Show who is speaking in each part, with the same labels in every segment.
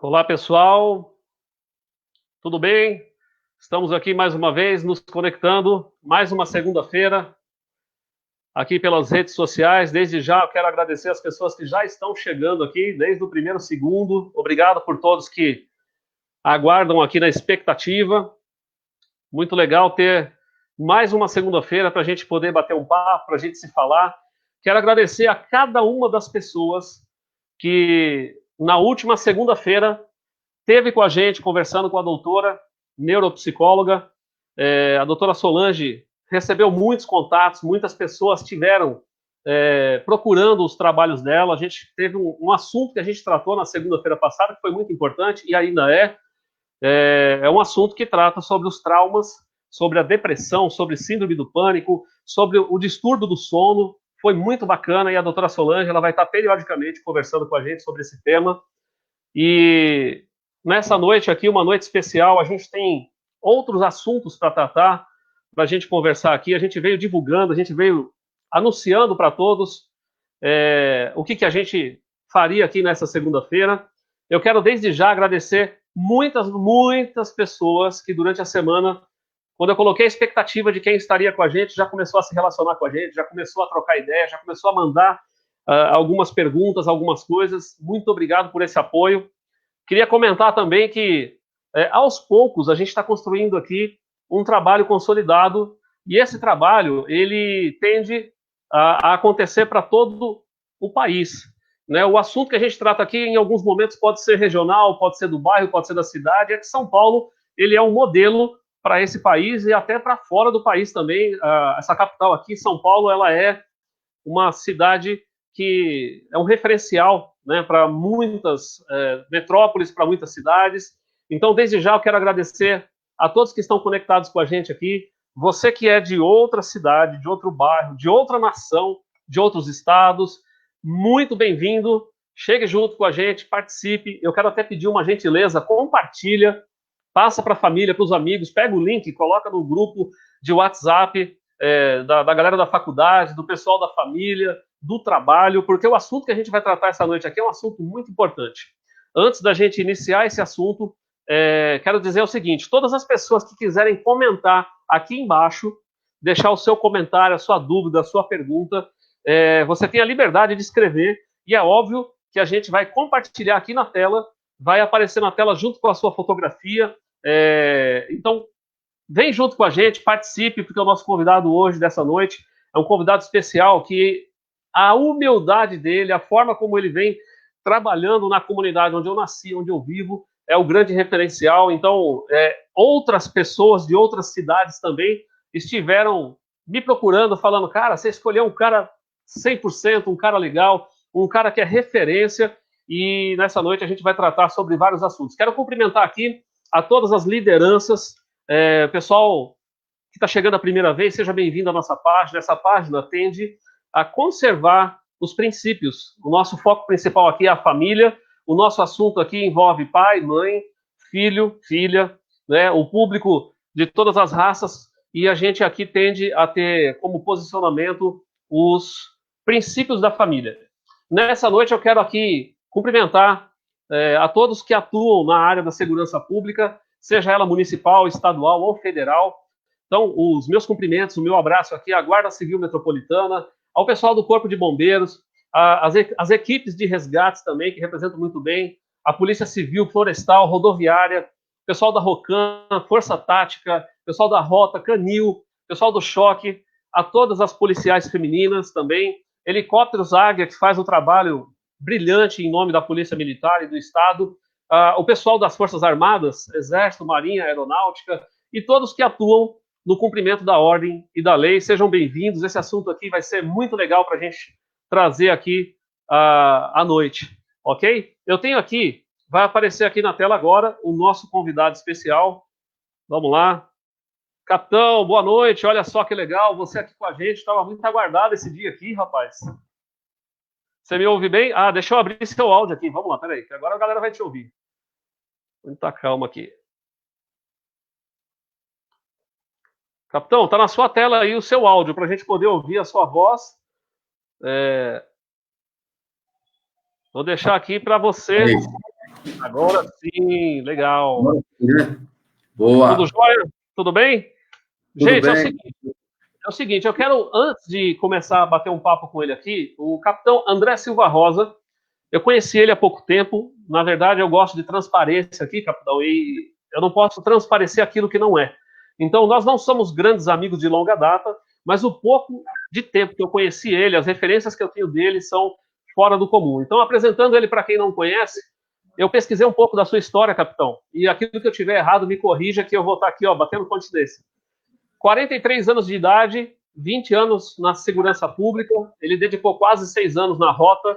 Speaker 1: Olá, pessoal. Tudo bem? Estamos aqui mais uma vez nos conectando, mais uma segunda-feira, aqui pelas redes sociais. Desde já, eu quero agradecer as pessoas que já estão chegando aqui, desde o primeiro segundo. Obrigado por todos que aguardam aqui na expectativa. Muito legal ter mais uma segunda-feira para a gente poder bater um papo, para a gente se falar. Quero agradecer a cada uma das pessoas que, na última segunda-feira, esteve com a gente conversando com a doutora neuropsicóloga. A doutora Solange recebeu muitos contatos, muitas pessoas tiveram procurando os trabalhos dela. A gente teve um assunto que a gente tratou na segunda-feira passada, que foi muito importante e ainda é um assunto que trata sobre os traumas, sobre a depressão, sobre síndrome do pânico, sobre o distúrbio do sono. Foi muito bacana e a doutora Solange ela vai estar periodicamente conversando com a gente sobre esse tema. E nessa noite aqui, uma noite especial, a gente tem outros assuntos para tratar, para a gente conversar aqui. A gente veio divulgando, a gente veio anunciando para todos o que a gente faria aqui nessa segunda-feira. Eu quero desde já agradecer muitas pessoas que durante a semana, quando eu coloquei a expectativa de quem estaria com a gente, já começou a se relacionar com a gente, já começou a trocar ideia, já começou a mandar algumas perguntas, algumas coisas. Muito obrigado por esse apoio. Queria comentar também que, aos poucos, a gente está construindo aqui um trabalho consolidado, e esse trabalho, ele tende a acontecer para todo o país, né? O assunto que a gente trata aqui, em alguns momentos, pode ser regional, pode ser do bairro, pode ser da cidade. É que São Paulo, ele é um modelo para esse país e até para fora do país também. Essa capital aqui, São Paulo, ela é uma cidade que é um referencial, né, para muitas metrópoles, para muitas cidades. Então, desde já, eu quero agradecer a todos que estão conectados com a gente aqui. Você que é de outra cidade, de outro bairro, de outra nação, de outros estados, muito bem-vindo. Chegue junto com a gente, participe. Eu quero até pedir uma gentileza, compartilha, passa para a família, para os amigos, pega o link, coloca no grupo de WhatsApp da galera da faculdade, do pessoal da família, do trabalho, porque o assunto que a gente vai tratar essa noite aqui é um assunto muito importante. Antes da gente iniciar esse assunto, quero dizer o seguinte: todas as pessoas que quiserem comentar aqui embaixo, deixar o seu comentário, a sua dúvida, a sua pergunta, você tem a liberdade de escrever, e é óbvio que a gente vai compartilhar aqui na tela, vai aparecer na tela junto com a sua fotografia. Então, vem junto com a gente, participe, porque o nosso convidado hoje, dessa noite, é um convidado especial que a humildade dele, a forma como ele vem trabalhando na comunidade onde eu nasci, onde eu vivo, é o grande referencial. Então, outras pessoas de outras cidades também estiveram me procurando, falando: cara, você escolheu um cara 100%, um cara legal, um cara que é referência, e nessa noite a gente vai tratar sobre vários assuntos. Quero cumprimentar aqui a todas as lideranças. Pessoal que está chegando a primeira vez, seja bem-vindo à nossa página. Essa página tende a conservar os princípios. O nosso foco principal aqui é a família. O nosso assunto aqui envolve pai, mãe, filho, filha, né? O público de todas as raças, e a gente aqui tende a ter como posicionamento os princípios da família. Nessa noite eu quero aqui cumprimentar a todos que atuam na área da segurança pública, seja ela municipal, estadual ou federal. Então, os meus cumprimentos, o meu abraço aqui à Guarda Civil Metropolitana, ao pessoal do Corpo de Bombeiros, as equipes de resgates também, que representam muito bem, a Polícia Civil, Florestal, Rodoviária, pessoal da ROCAM, Força Tática, pessoal da Rota, Canil, pessoal do Choque, a todas as policiais femininas também, Helicópteros Águia, que faz um trabalho brilhante em nome da Polícia Militar e do Estado, o pessoal das Forças Armadas, Exército, Marinha, Aeronáutica, e todos que atuam no cumprimento da ordem e da lei. Sejam bem-vindos. Esse assunto aqui vai ser muito legal para a gente trazer aqui à noite, ok? Eu tenho aqui, vai aparecer aqui na tela agora, o nosso convidado especial. Vamos lá. Capitão, boa noite. Olha só que legal, você aqui com a gente. Estava muito aguardado esse dia aqui, rapaz. Você me ouve bem? Deixa eu abrir seu áudio aqui. Vamos lá, peraí, que agora a galera vai te ouvir. Muita calma aqui. Capitão, tá na sua tela aí o seu áudio, para a gente poder ouvir a sua voz. Vou deixar aqui para você Agora sim, legal.
Speaker 2: Agora sim, né? Boa.
Speaker 1: Tudo jóia? Tudo bem?
Speaker 2: Tudo
Speaker 1: Gente,
Speaker 2: bem?
Speaker 1: é o seguinte, eu quero, antes de começar a bater um papo com ele aqui, o capitão André Silva Rosa, eu conheci ele há pouco tempo, na verdade eu gosto de transparência aqui, capitão, e eu não posso transparecer aquilo que não é. Então, nós não somos grandes amigos de longa data, mas o pouco de tempo que eu conheci ele, as referências que eu tenho dele são fora do comum. Então, apresentando ele para quem não conhece, eu pesquisei um pouco da sua história, capitão, e aquilo que eu tiver errado, me corrija, que eu vou estar aqui, ó, batendo continência. 43 anos de idade, 20 anos na segurança pública, ele dedicou quase 6 anos na rota,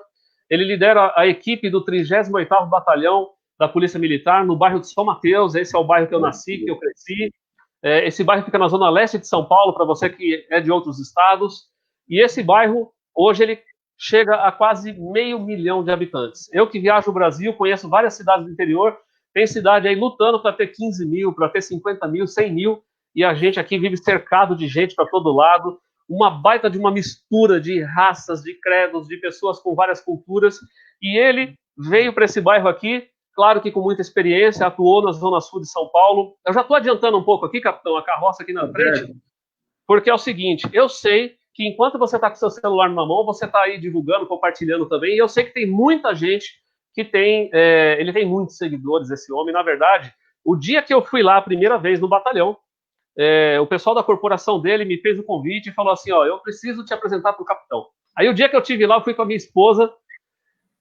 Speaker 1: ele lidera a equipe do 38º Batalhão da Polícia Militar no bairro de São Mateus, esse é o bairro que eu nasci, que eu cresci. Esse bairro fica na zona leste de São Paulo, para você que é de outros estados, e esse bairro, hoje, ele chega a quase 500 mil de habitantes. Eu que viajo o Brasil, conheço várias cidades do interior, tem cidade aí lutando para ter 15 mil, para ter 50 mil, 100 mil, e a gente aqui vive cercado de gente para todo lado, uma baita de uma mistura de raças, de credos, de pessoas com várias culturas, e ele veio para esse bairro aqui, claro que com muita experiência, atuou na Zona Sul de São Paulo. Eu já estou adiantando um pouco aqui, capitão, a carroça aqui na frente, porque é o seguinte, eu sei que enquanto você está com seu celular numa mão, você está aí divulgando, compartilhando também, e eu sei que tem muita gente que tem, ele tem muitos seguidores, esse homem, na verdade, o dia que eu fui lá a primeira vez no batalhão, o pessoal da corporação dele me fez o convite e falou assim, ó, eu preciso te apresentar para o capitão. Aí o dia que eu tive lá, eu fui com a minha esposa,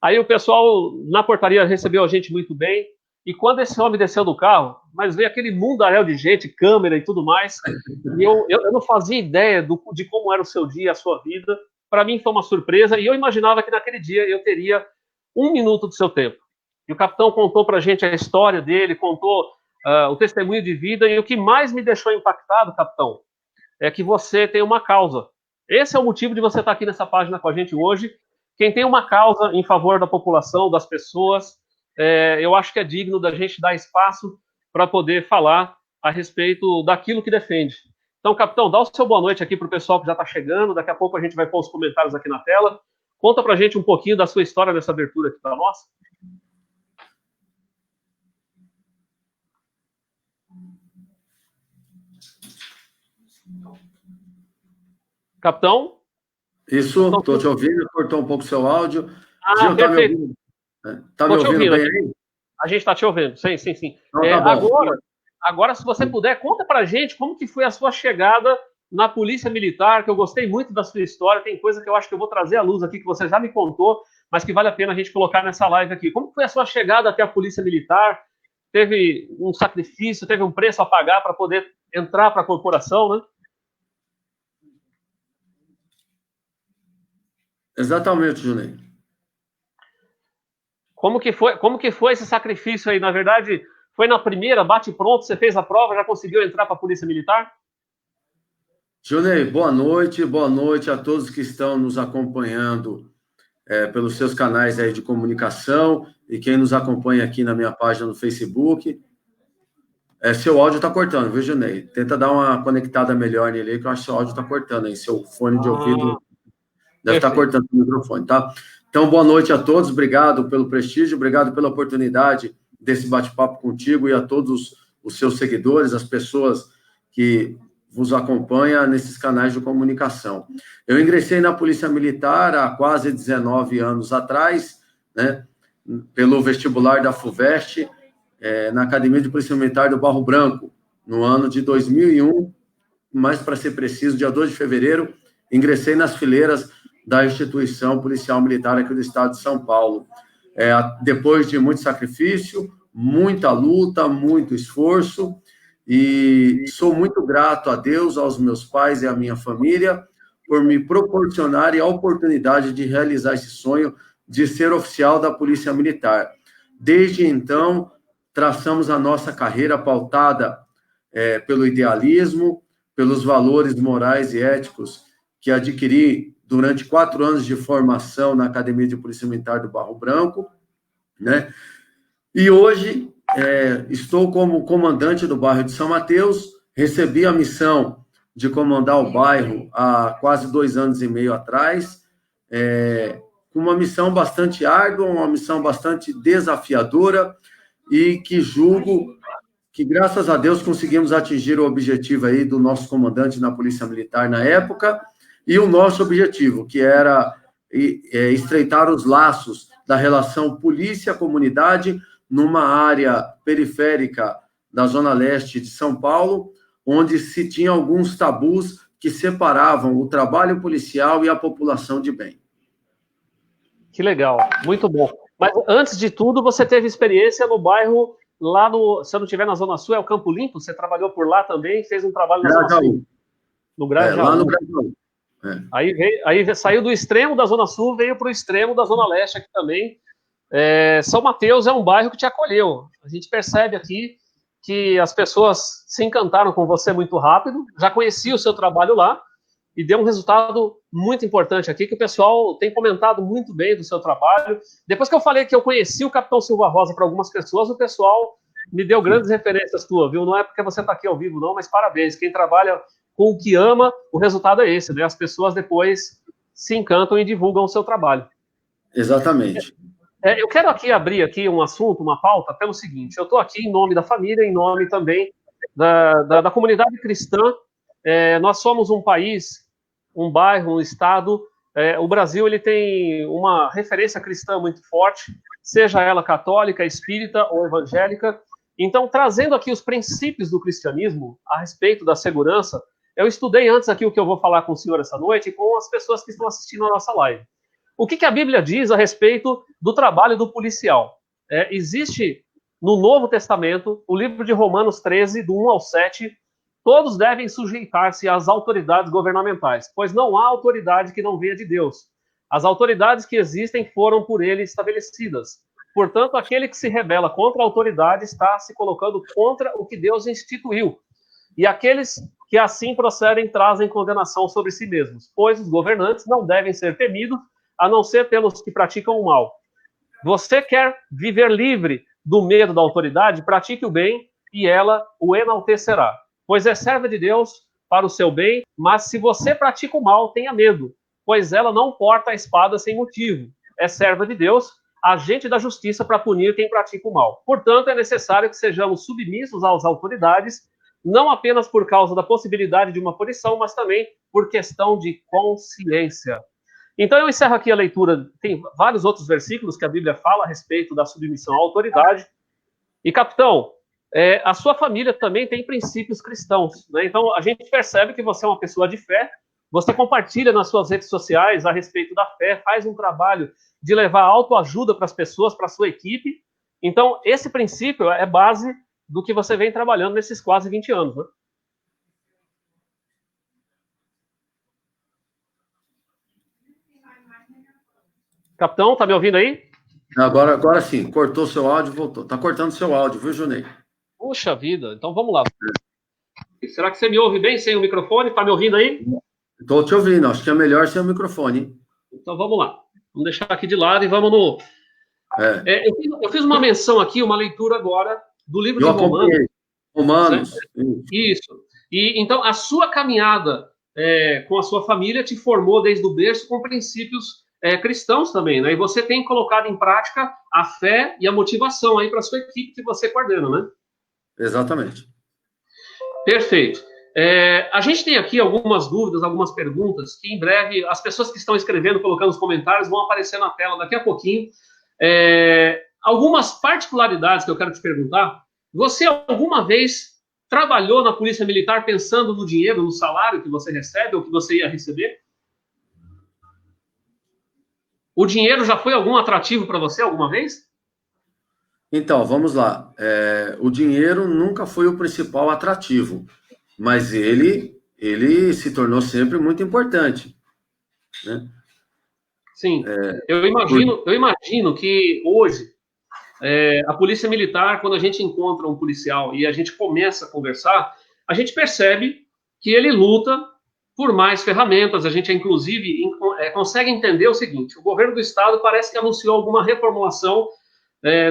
Speaker 1: aí o pessoal na portaria recebeu a gente muito bem, e quando esse homem desceu do carro, mas veio aquele mundaréu de gente, câmera e tudo mais, e eu não fazia ideia de como era o seu dia, a sua vida, para mim foi uma surpresa, e eu imaginava que naquele dia eu teria 1 minuto do seu tempo. E o capitão contou para a gente a história dele, contou o testemunho de vida, e o que mais me deixou impactado, capitão, é que você tem uma causa. Esse é o motivo de você estar aqui nessa página com a gente hoje. Quem tem uma causa em favor da população, das pessoas, eu acho que é digno da gente dar espaço para poder falar a respeito daquilo que defende. Então, capitão, dá o seu boa noite aqui para o pessoal que já está chegando, daqui a pouco a gente vai pôr os comentários aqui na tela. Conta para a gente um pouquinho da sua história nessa abertura aqui para nós.
Speaker 2: Capitão? Isso, estou te ouvindo, cortou um pouco o seu áudio. Gil,
Speaker 1: tá me ouvindo?
Speaker 2: Está me ouvindo bem aí?
Speaker 1: A gente está te ouvindo, sim. Então, tá agora, se você puder, conta pra gente como que foi a sua chegada na Polícia Militar, que eu gostei muito da sua história, tem coisa que eu acho que eu vou trazer à luz aqui, que você já me contou, mas que vale a pena a gente colocar nessa live aqui. Como foi a sua chegada até a Polícia Militar? Teve um sacrifício, teve um preço a pagar para poder entrar para a corporação, né?
Speaker 2: Exatamente, Juninho.
Speaker 1: Como que foi esse sacrifício aí? Na verdade, foi na primeira, bate pronto, você fez a prova, já conseguiu entrar para a Polícia Militar?
Speaker 2: Junei, boa noite a todos que estão nos acompanhando pelos seus canais aí de comunicação e quem nos acompanha aqui na minha página no Facebook. Seu áudio está cortando, viu, Junei? Tenta dar uma conectada melhor nele aí, que eu acho que seu áudio está cortando aí, seu fone de ouvido deve estar cortando o microfone, tá? Então, boa noite a todos, obrigado pelo prestígio, obrigado pela oportunidade desse bate-papo contigo e a todos os seus seguidores, as pessoas que vos acompanham nesses canais de comunicação. Eu ingressei na Polícia Militar há quase 19 anos atrás, né, pelo vestibular da FUVEST, na Academia de Polícia Militar do Barro Branco, no ano de 2001, mais para ser preciso, dia 2 de fevereiro, ingressei nas fileiras da instituição policial militar aqui do estado de São Paulo. Depois de muito sacrifício, muita luta, muito esforço, e sou muito grato a Deus, aos meus pais e à minha família, por me proporcionarem a oportunidade de realizar esse sonho de ser oficial da Polícia Militar. Desde então, traçamos a nossa carreira pautada pelo idealismo, pelos valores morais e éticos que adquiri durante 4 anos de formação na Academia de Polícia Militar do Barro Branco, né? E hoje estou como comandante do bairro de São Mateus, recebi a missão de comandar o bairro há quase 2 anos e meio atrás, com uma missão bastante árdua, uma missão bastante desafiadora, e que julgo que, graças a Deus, conseguimos atingir o objetivo aí do nosso comandante na Polícia Militar na época, e o nosso objetivo, que era estreitar os laços da relação polícia-comunidade numa área periférica da Zona Leste de São Paulo, onde se tinha alguns tabus que separavam o trabalho policial e a população de bem.
Speaker 1: Que legal, muito bom. Mas, antes de tudo, você teve experiência no bairro, lá no... Se eu não estiver na Zona Sul, é o Campo Limpo? Você trabalhou por lá também? Fez um trabalho na Zona Sul? No Grajaú.
Speaker 2: Lá no Grajaú.
Speaker 1: Aí saiu do extremo da Zona Sul, veio para o extremo da Zona Leste aqui também. São Mateus é um bairro que te acolheu. A gente percebe aqui que as pessoas se encantaram com você muito rápido, já conhecia o seu trabalho lá, e deu um resultado muito importante aqui, que o pessoal tem comentado muito bem do seu trabalho. Depois que eu falei que eu conheci o Capitão Silva Rosa para algumas pessoas, o pessoal me deu grandes referências tuas, viu? Não é porque você está aqui ao vivo, não, mas parabéns. Quem trabalha com o que ama, o resultado é esse, né? As pessoas depois se encantam e divulgam o seu trabalho.
Speaker 2: Exatamente.
Speaker 1: Eu quero abrir aqui um assunto, uma pauta, pelo seguinte: eu estou aqui em nome da família, em nome também da comunidade cristã. Nós somos um país, um bairro, um estado. O Brasil ele tem uma referência cristã muito forte, seja ela católica, espírita ou evangélica. Então, trazendo aqui os princípios do cristianismo a respeito da segurança, eu estudei antes aqui o que eu vou falar com o senhor essa noite e com as pessoas que estão assistindo a nossa live. O que a Bíblia diz a respeito do trabalho do policial? Existe no Novo Testamento, o livro de Romanos 13, do 1 ao 7, todos devem sujeitar-se às autoridades governamentais, pois não há autoridade que não venha de Deus. As autoridades que existem foram por ele estabelecidas. Portanto, aquele que se rebela contra a autoridade está se colocando contra o que Deus instituiu. E aqueles que assim procedem trazem condenação sobre si mesmos, pois os governantes não devem ser temidos, a não ser pelos que praticam o mal. Você quer viver livre do medo da autoridade? Pratique o bem e ela o enaltecerá. Pois é serva de Deus para o seu bem, mas se você pratica o mal, tenha medo, pois ela não porta a espada sem motivo. É serva de Deus, agente da justiça para punir quem pratica o mal. Portanto, é necessário que sejamos submissos às autoridades, não apenas por causa da possibilidade de uma punição, mas também por questão de consciência. Então, eu encerro aqui a leitura. Tem vários outros versículos que a Bíblia fala a respeito da submissão à autoridade. E, capitão, a sua família também tem princípios cristãos, né? Então, a gente percebe que você é uma pessoa de fé, você compartilha nas suas redes sociais a respeito da fé, faz um trabalho de levar autoajuda para as pessoas, para a sua equipe. Então, esse princípio é base do que você vem trabalhando nesses quase 20 anos, né? Capitão, tá me ouvindo aí?
Speaker 2: Agora sim, cortou seu áudio, voltou. Tá cortando seu áudio, viu, Junei?
Speaker 1: Puxa vida, então vamos lá. Será que você me ouve bem sem o microfone? Tá me ouvindo aí?
Speaker 2: Estou te ouvindo, acho que é melhor sem o microfone, hein?
Speaker 1: Então vamos lá. Vamos deixar aqui de lado e vamos no... eu fiz uma menção aqui, uma leitura agora do livro de Romanos. Isso. E então a sua caminhada com a sua família te formou desde o berço com princípios cristãos também, né? E você tem colocado em prática a fé e a motivação aí para a sua equipe que você coordena, né?
Speaker 2: Exatamente.
Speaker 1: Perfeito. A gente tem aqui algumas dúvidas, algumas perguntas, que em breve as pessoas que estão escrevendo, colocando os comentários, vão aparecer na tela daqui a pouquinho. Algumas particularidades que eu quero te perguntar. Você alguma vez trabalhou na Polícia Militar pensando no dinheiro, no salário que você recebe ou que você ia receber? O dinheiro já foi algum atrativo para você alguma vez?
Speaker 2: Então, vamos lá. O dinheiro nunca foi o principal atrativo, mas ele se tornou sempre muito importante, né?
Speaker 1: Sim. Eu imagino que hoje a Polícia Militar, quando a gente encontra um policial e a gente começa a conversar, a gente percebe que ele luta por mais ferramentas. A gente, inclusive, consegue entender o seguinte: o governo do estado parece que anunciou alguma reformulação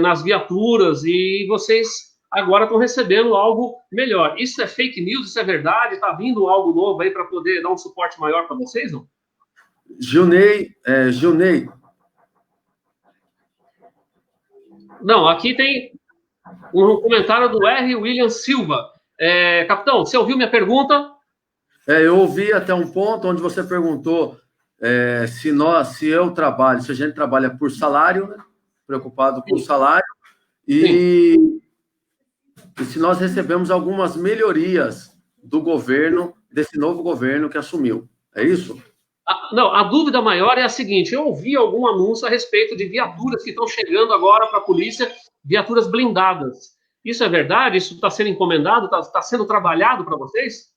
Speaker 1: nas viaturas e vocês agora estão recebendo algo melhor. Isso é fake news? Isso é verdade? Está vindo algo novo aí para poder dar um suporte maior para vocês, não?
Speaker 2: Gilney,
Speaker 1: Não, aqui tem um comentário do R. William Silva. Capitão, você ouviu minha pergunta?
Speaker 2: Eu ouvi até um ponto onde você perguntou se a gente trabalha por salário, né? Preocupado com o salário, e se nós recebemos algumas melhorias do governo, desse novo governo que assumiu. É isso?
Speaker 1: Não, a dúvida maior é a seguinte: eu ouvi algum anúncio a respeito de viaturas que estão chegando agora para a polícia, viaturas blindadas. Isso é verdade? Isso está sendo encomendado? Está sendo trabalhado para vocês?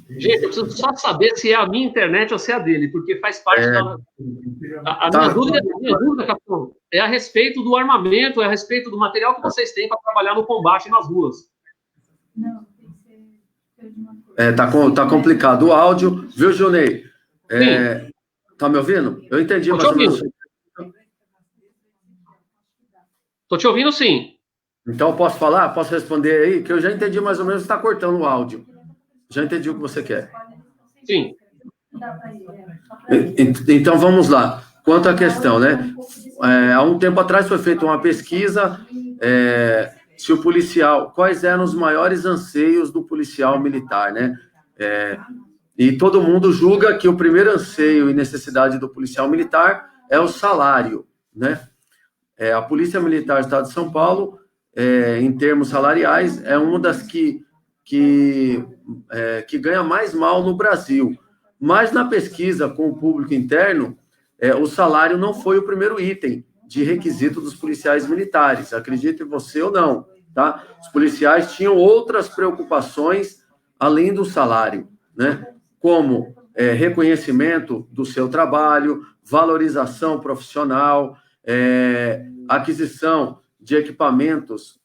Speaker 1: Gente, eu preciso só saber se é a minha internet ou se é a dele, porque faz parte da... minha dúvida, capitão, é a respeito do armamento, é a respeito do material que vocês têm para trabalhar no combate nas ruas.
Speaker 2: Não, tem que ser... Tá complicado o áudio, viu, Junei? Tá me ouvindo? Eu entendi mais ou menos.
Speaker 1: Tô te ouvindo, sim.
Speaker 2: Então, posso falar? Posso responder aí? Que eu já entendi mais ou menos, está cortando o áudio. Já entendi o que você quer.
Speaker 1: Sim.
Speaker 2: Então, vamos lá. Quanto à questão, né? Há um tempo atrás foi feita uma pesquisa se o policial... Quais eram os maiores anseios do policial militar, né? E todo mundo julga que o primeiro anseio e necessidade do policial militar é o salário, né? A Polícia Militar do Estado de São Paulo, em termos salariais, é uma das que ganha mais mal no Brasil. Mas na pesquisa com o público interno, o salário não foi o primeiro item de requisito dos policiais militares, acredite você ou não, tá? Os policiais tinham outras preocupações além do salário, né? Como reconhecimento do seu trabalho, valorização profissional, aquisição de equipamentos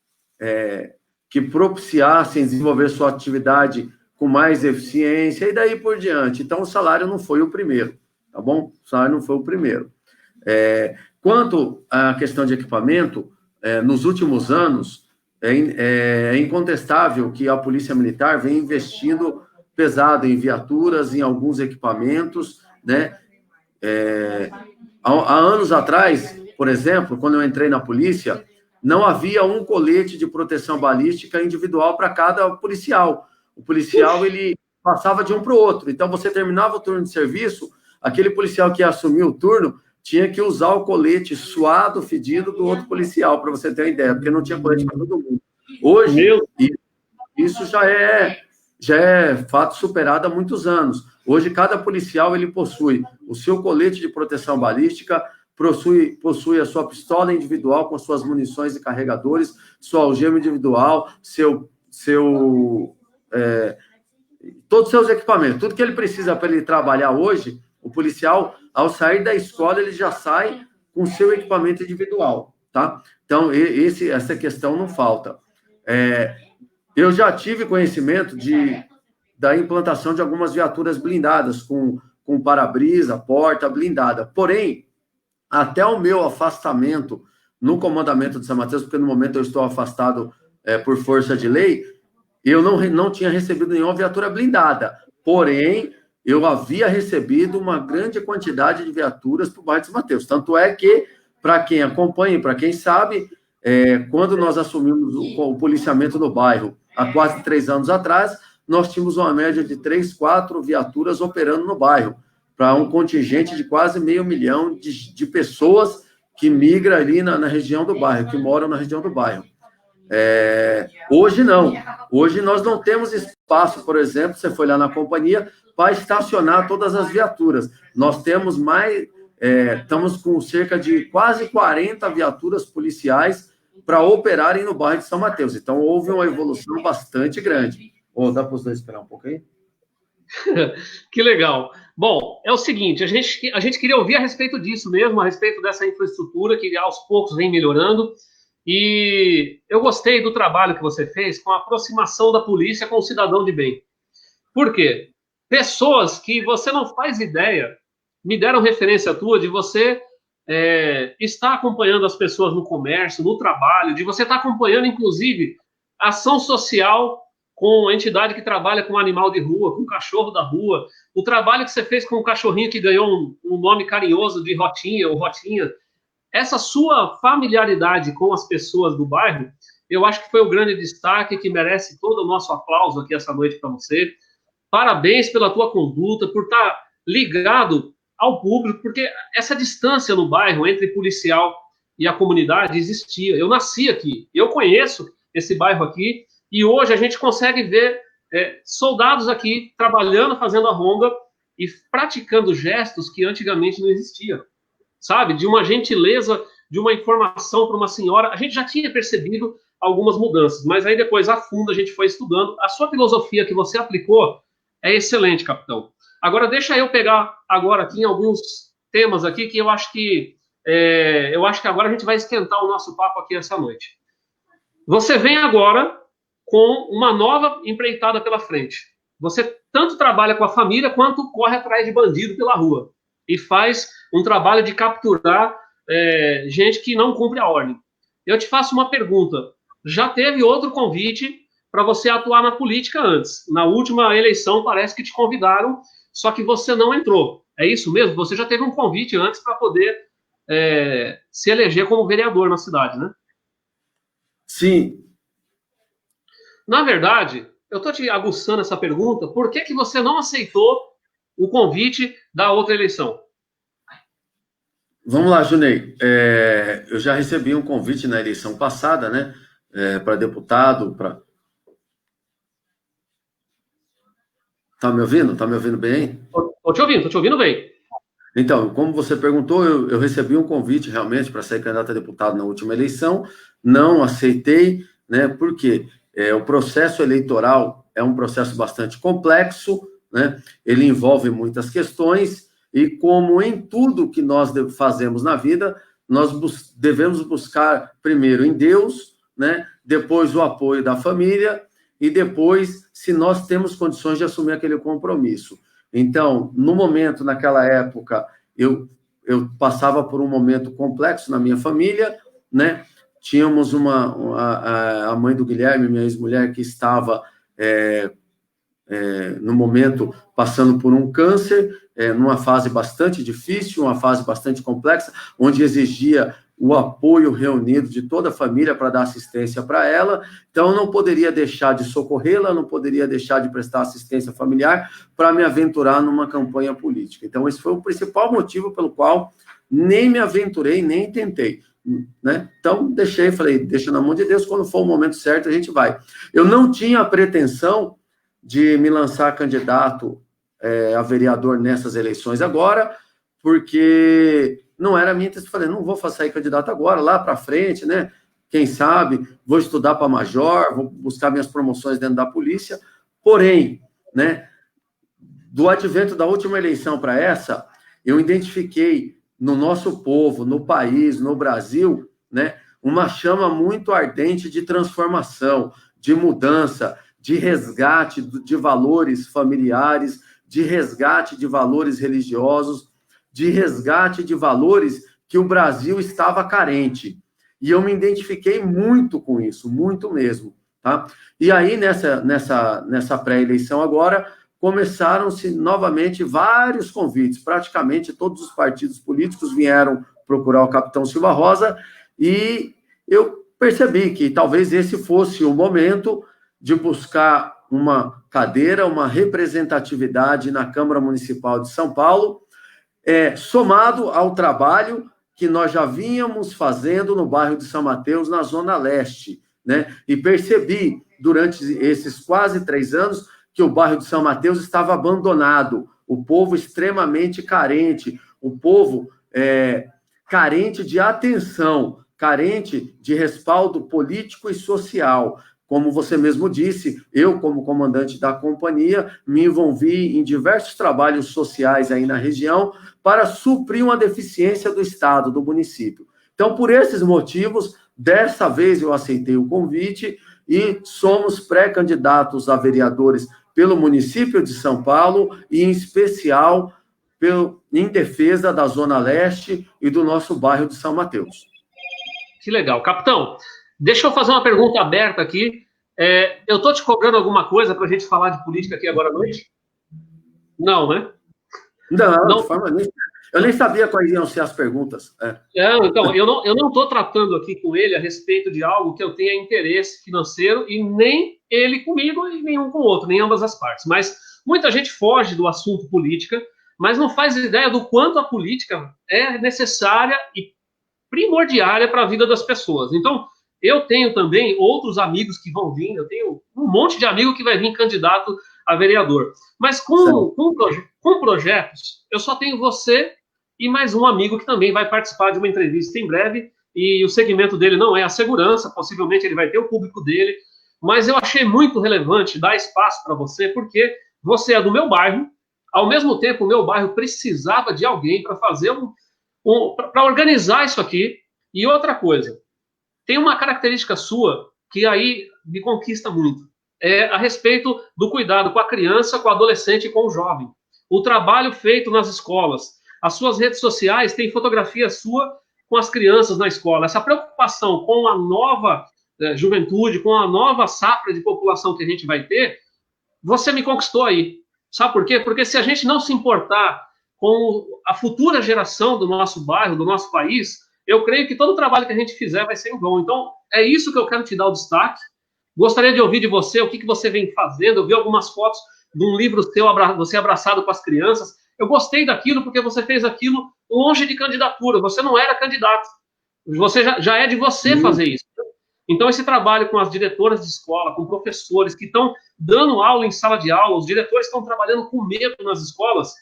Speaker 2: que propiciassem desenvolver sua atividade com mais eficiência e daí por diante. Então, o salário não foi o primeiro, tá bom? O salário não foi o primeiro. Quanto à questão de equipamento, nos últimos anos, é incontestável que a Polícia Militar vem investindo pesado em viaturas, em alguns equipamentos, né? Há anos atrás, por exemplo, quando eu entrei na polícia, não havia um colete de proteção balística individual para cada policial. O policial, ele passava de um para o outro. Então, você terminava o turno de serviço, aquele policial que ia assumir o turno tinha que usar o colete suado, fedido do outro policial, para você ter uma ideia, porque não tinha colete para todo mundo. Hoje, isso já é fato superado há muitos anos. Hoje, cada policial ele possui o seu colete de proteção balística, possui a sua pistola individual com suas munições e carregadores, sua algema individual, todos os seus equipamentos. Tudo que ele precisa para ele trabalhar hoje, o policial, ao sair da escola, ele já sai com seu equipamento individual, tá? Então, essa questão não falta. Eu já tive conhecimento da implantação de algumas viaturas blindadas, com para-brisa, porta blindada. Porém, até o meu afastamento no comandamento de São Mateus, porque no momento eu estou afastado por força de lei, eu não tinha recebido nenhuma viatura blindada. Porém, eu havia recebido uma grande quantidade de viaturas para o bairro de São Mateus. Tanto é que, para quem acompanha, para quem sabe, quando nós assumimos o policiamento no bairro, há quase 3 anos atrás, nós tínhamos uma média de 3, 4 viaturas operando no bairro, para um contingente de quase 500 mil de pessoas que migram ali na região do bairro, que moram na região do bairro. Hoje não. Hoje nós não temos espaço, por exemplo, você foi lá na companhia, para estacionar todas as viaturas. Nós temos estamos com cerca de quase 40 viaturas policiais para operarem no bairro de São Mateus. Então, houve uma evolução bastante grande. Dá para os dois esperar um pouco aí?
Speaker 1: Que legal. Bom, é o seguinte, a gente queria ouvir a respeito disso mesmo, a respeito dessa infraestrutura que aos poucos vem melhorando, e eu gostei do trabalho que você fez com a aproximação da polícia com o cidadão de bem. Por quê? Pessoas que você não faz ideia me deram referência tua de você estar acompanhando as pessoas no comércio, no trabalho, de você estar acompanhando, inclusive, ação social com a entidade que trabalha com animal de rua, com cachorro da rua, o trabalho que você fez com o cachorrinho que ganhou um nome carinhoso de Rotinha ou Rotinha, essa sua familiaridade com as pessoas do bairro, eu acho que foi o grande destaque que merece todo o nosso aplauso aqui essa noite para você. Parabéns pela tua conduta, por estar ligado ao público, porque essa distância no bairro entre policial e a comunidade existia. Eu nasci aqui, eu conheço esse bairro aqui, e hoje a gente consegue ver soldados aqui trabalhando, fazendo a ronda e praticando gestos que antigamente não existiam, sabe? De uma gentileza, de uma informação para uma senhora. A gente já tinha percebido algumas mudanças, mas aí depois, a fundo, a gente foi estudando. A sua filosofia que você aplicou é excelente, capitão. Agora, deixa eu pegar agora aqui alguns temas aqui que eu acho que agora a gente vai esquentar o nosso papo aqui essa noite. Você vem agora com uma nova empreitada pela frente. Você tanto trabalha com a família quanto corre atrás de bandido pela rua e faz um trabalho de capturar gente que não cumpre a ordem. Eu te faço uma pergunta. Já teve outro convite para você atuar na política antes? Na última eleição parece que te convidaram, só que você não entrou. É isso mesmo? Você já teve um convite antes para poder se eleger como vereador na cidade, né?
Speaker 2: Sim.
Speaker 1: Na verdade, eu estou te aguçando essa pergunta, por que você não aceitou o convite da outra eleição?
Speaker 2: Vamos lá, Junei. Eu já recebi um convite na eleição passada, né? Para deputado, para... Tá me ouvindo? Tá me ouvindo bem?
Speaker 1: Tô te ouvindo bem.
Speaker 2: Então, como você perguntou, eu recebi um convite realmente para ser candidato a deputado na última eleição, não aceitei, né? Porque o processo eleitoral é um processo bastante complexo, né? Ele envolve muitas questões e, como em tudo que nós fazemos na vida, nós devemos buscar primeiro em Deus, né? Depois o apoio da família e depois, se nós temos condições de assumir aquele compromisso. Então, no momento, naquela época, eu passava por um momento complexo na minha família, né? Tínhamos a mãe do Guilherme, minha ex-mulher, que estava, no momento, passando por um câncer, numa fase bastante difícil, uma fase bastante complexa, onde exigia o apoio reunido de toda a família para dar assistência para ela. Então, eu não poderia deixar de socorrê-la, não poderia deixar de prestar assistência familiar para me aventurar numa campanha política. Então, esse foi o principal motivo pelo qual nem me aventurei, nem tentei, né? Então, falei, deixa na mão de Deus, quando for o momento certo, a gente vai. Eu não tinha a pretensão de me lançar candidato a vereador nessas eleições agora, porque não era a minha intenção. Falei, não vou sair candidato agora, lá para frente, né? Quem sabe, vou estudar para major, vou buscar minhas promoções dentro da polícia. Porém, né, do advento da última eleição para essa, eu identifiquei no nosso povo, no país, no Brasil, né, uma chama muito ardente de transformação, de mudança, de resgate de valores familiares, de resgate de valores religiosos, de resgate de valores que o Brasil estava carente. E eu me identifiquei muito com isso, muito mesmo, tá? E aí, nessa pré-eleição agora, começaram-se novamente vários convites. Praticamente todos os partidos políticos vieram procurar o capitão Silva Rosa e eu percebi que talvez esse fosse o momento de buscar uma cadeira, uma representatividade na Câmara Municipal de São Paulo, somado ao trabalho que nós já vínhamos fazendo no bairro de São Mateus, na Zona Leste, né? E percebi, durante esses quase 3 anos, que o bairro de São Mateus estava abandonado, o povo extremamente carente, o povo carente de atenção, carente de respaldo político e social. Como você mesmo disse, eu, como comandante da companhia, me envolvi em diversos trabalhos sociais aí na região para suprir uma deficiência do Estado, do município. Então, por esses motivos, dessa vez eu aceitei o convite e somos pré-candidatos a vereadores pelo município de São Paulo e, em especial, em defesa da Zona Leste e do nosso bairro de São Mateus.
Speaker 1: Que legal. Capitão, deixa eu fazer uma pergunta aberta aqui. Eu estou te cobrando alguma coisa para a gente falar de política aqui agora à noite? Não, né?
Speaker 2: Não, de forma nenhuma. Eu nem sabia quais iam ser as perguntas.
Speaker 1: Então, eu não estou tratando aqui com ele a respeito de algo que eu tenha interesse financeiro, e nem ele comigo e nenhum com o outro, nem ambas as partes. Mas muita gente foge do assunto política, mas não faz ideia do quanto a política é necessária e primordiária para a vida das pessoas. Então, eu tenho também outros amigos que vão vir, eu tenho um monte de amigo que vai vir candidato a vereador. Mas com projetos, eu só tenho você e mais um amigo que também vai participar de uma entrevista em breve, e o segmento dele não é a segurança, possivelmente ele vai ter o público dele, mas eu achei muito relevante dar espaço para você, porque você é do meu bairro, ao mesmo tempo o meu bairro precisava de alguém para fazer para organizar isso aqui. E outra coisa, tem uma característica sua que aí me conquista muito, a respeito do cuidado com a criança, com o adolescente e com o jovem. O trabalho feito nas escolas. As suas redes sociais têm fotografia sua com as crianças na escola. Essa preocupação com a nova juventude, com a nova safra de população que a gente vai ter, você me conquistou aí. Sabe por quê? Porque se a gente não se importar com a futura geração do nosso bairro, do nosso país, eu creio que todo o trabalho que a gente fizer vai ser em vão. Então, é isso que eu quero te dar o destaque. Gostaria de ouvir de você o que você vem fazendo. Eu vi algumas fotos de um livro seu, você abraçado com as crianças. Eu gostei daquilo porque você fez aquilo longe de candidatura. Você não era candidato. Você já é de você fazer isso. Então, esse trabalho com as diretoras de escola, com professores que estão dando aula em sala de aula, os diretores estão trabalhando com medo nas escolas,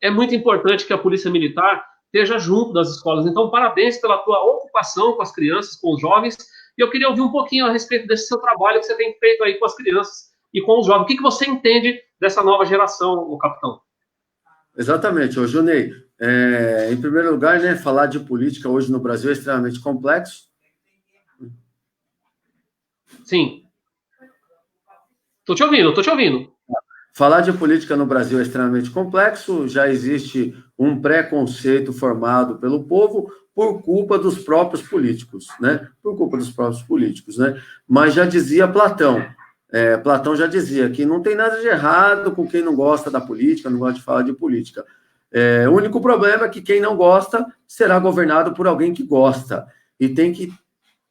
Speaker 1: é muito importante que a Polícia Militar esteja junto das escolas. Então, parabéns pela tua ocupação com as crianças, com os jovens. E eu queria ouvir um pouquinho a respeito desse seu trabalho que você tem feito aí com as crianças e com os jovens. O que você entende dessa nova geração, capitão?
Speaker 2: Exatamente. Ô, Junei, em primeiro lugar, né, falar de política hoje no Brasil é extremamente complexo.
Speaker 1: Sim. Estou te ouvindo.
Speaker 2: Falar de política no Brasil é extremamente complexo, já existe um preconceito formado pelo povo por culpa dos próprios políticos, né? Mas já dizia Platão, Platão já dizia que não tem nada de errado com quem não gosta da política, não gosta de falar de política. O único problema é que quem não gosta será governado por alguém que gosta, e tem que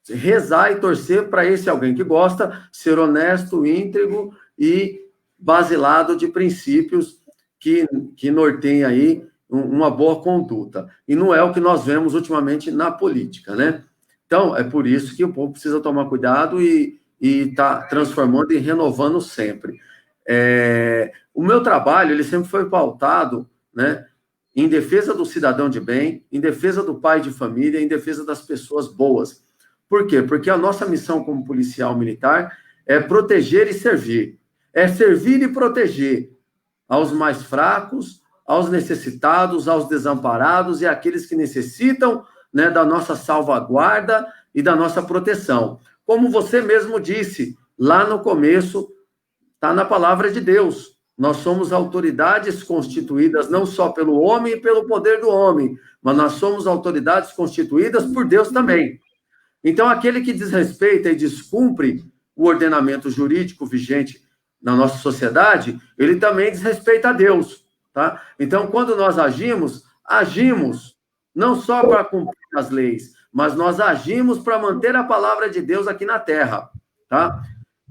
Speaker 2: rezar e torcer para esse alguém que gosta ser honesto, íntegro e basilado de princípios que norteiem aí uma boa conduta. E não é o que nós vemos ultimamente na política, né? Então, é por isso que o povo precisa tomar cuidado e tá transformando e renovando sempre. O meu trabalho, ele sempre foi pautado, né, em defesa do cidadão de bem, em defesa do pai de família, em defesa das pessoas boas. Por quê? Porque a nossa missão como policial militar é proteger e servir. É servir e proteger aos mais fracos, aos necessitados, aos desamparados e àqueles que necessitam, né, da nossa salvaguarda e da nossa proteção. Como você mesmo disse lá no começo, está na palavra de Deus. Nós somos autoridades constituídas não só pelo homem e pelo poder do homem, mas nós somos autoridades constituídas por Deus também. Então, aquele que desrespeita e descumpre o ordenamento jurídico vigente na nossa sociedade, ele também desrespeita a Deus, tá? Então, quando nós agimos não só para cumprir as leis, mas nós agimos para manter a palavra de Deus aqui na terra, tá?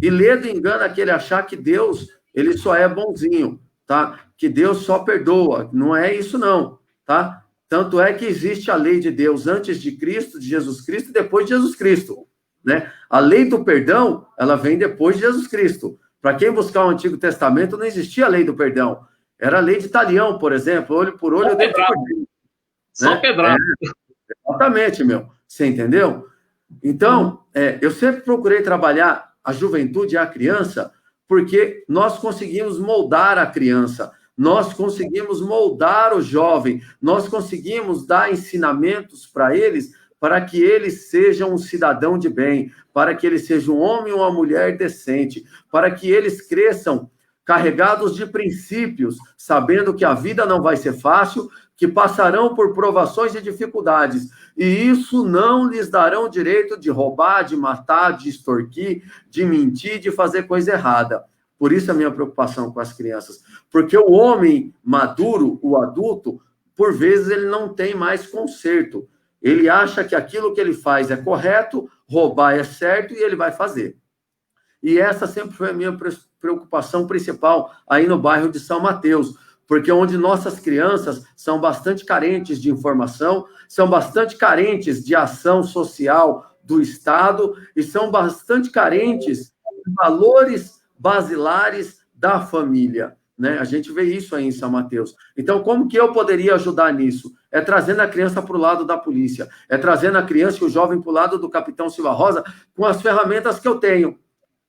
Speaker 2: E ledo engana aquele achar que Deus, ele só é bonzinho, tá? Que Deus só perdoa. Não é isso, não, tá? Tanto é que existe a lei de Deus antes de Cristo, de Jesus Cristo, e depois de Jesus Cristo, né? A lei do perdão, ela vem depois de Jesus Cristo. Para quem buscar o Antigo Testamento, não existia a lei do perdão. Era a lei de talião, por exemplo, olho por olho, dente por dente.
Speaker 1: Só pedrada.
Speaker 2: Exatamente, meu. Você entendeu? Então, eu sempre procurei trabalhar a juventude e a criança, porque nós conseguimos moldar a criança, nós conseguimos moldar o jovem, nós conseguimos dar ensinamentos para eles, para que eles sejam um cidadão de bem, para que eles sejam um homem ou uma mulher decente, para que eles cresçam carregados de princípios, sabendo que a vida não vai ser fácil, que passarão por provações e dificuldades, e isso não lhes darão direito de roubar, de matar, de extorquir, de mentir, de fazer coisa errada. Por isso a minha preocupação com as crianças, porque o homem maduro, o adulto, por vezes ele não tem mais conserto, ele acha que aquilo que ele faz é correto, roubar é certo, e ele vai fazer. E essa sempre foi a minha preocupação principal aí no bairro de São Mateus, porque onde nossas crianças são bastante carentes de informação, são bastante carentes de ação social do Estado e são bastante carentes de valores basilares da família, né? A gente vê isso aí em São Mateus. Então, como que eu poderia ajudar nisso? É trazendo a criança para o lado da polícia, é trazendo a criança e o jovem para o lado do Capitão Silva Rosa com as ferramentas que eu tenho,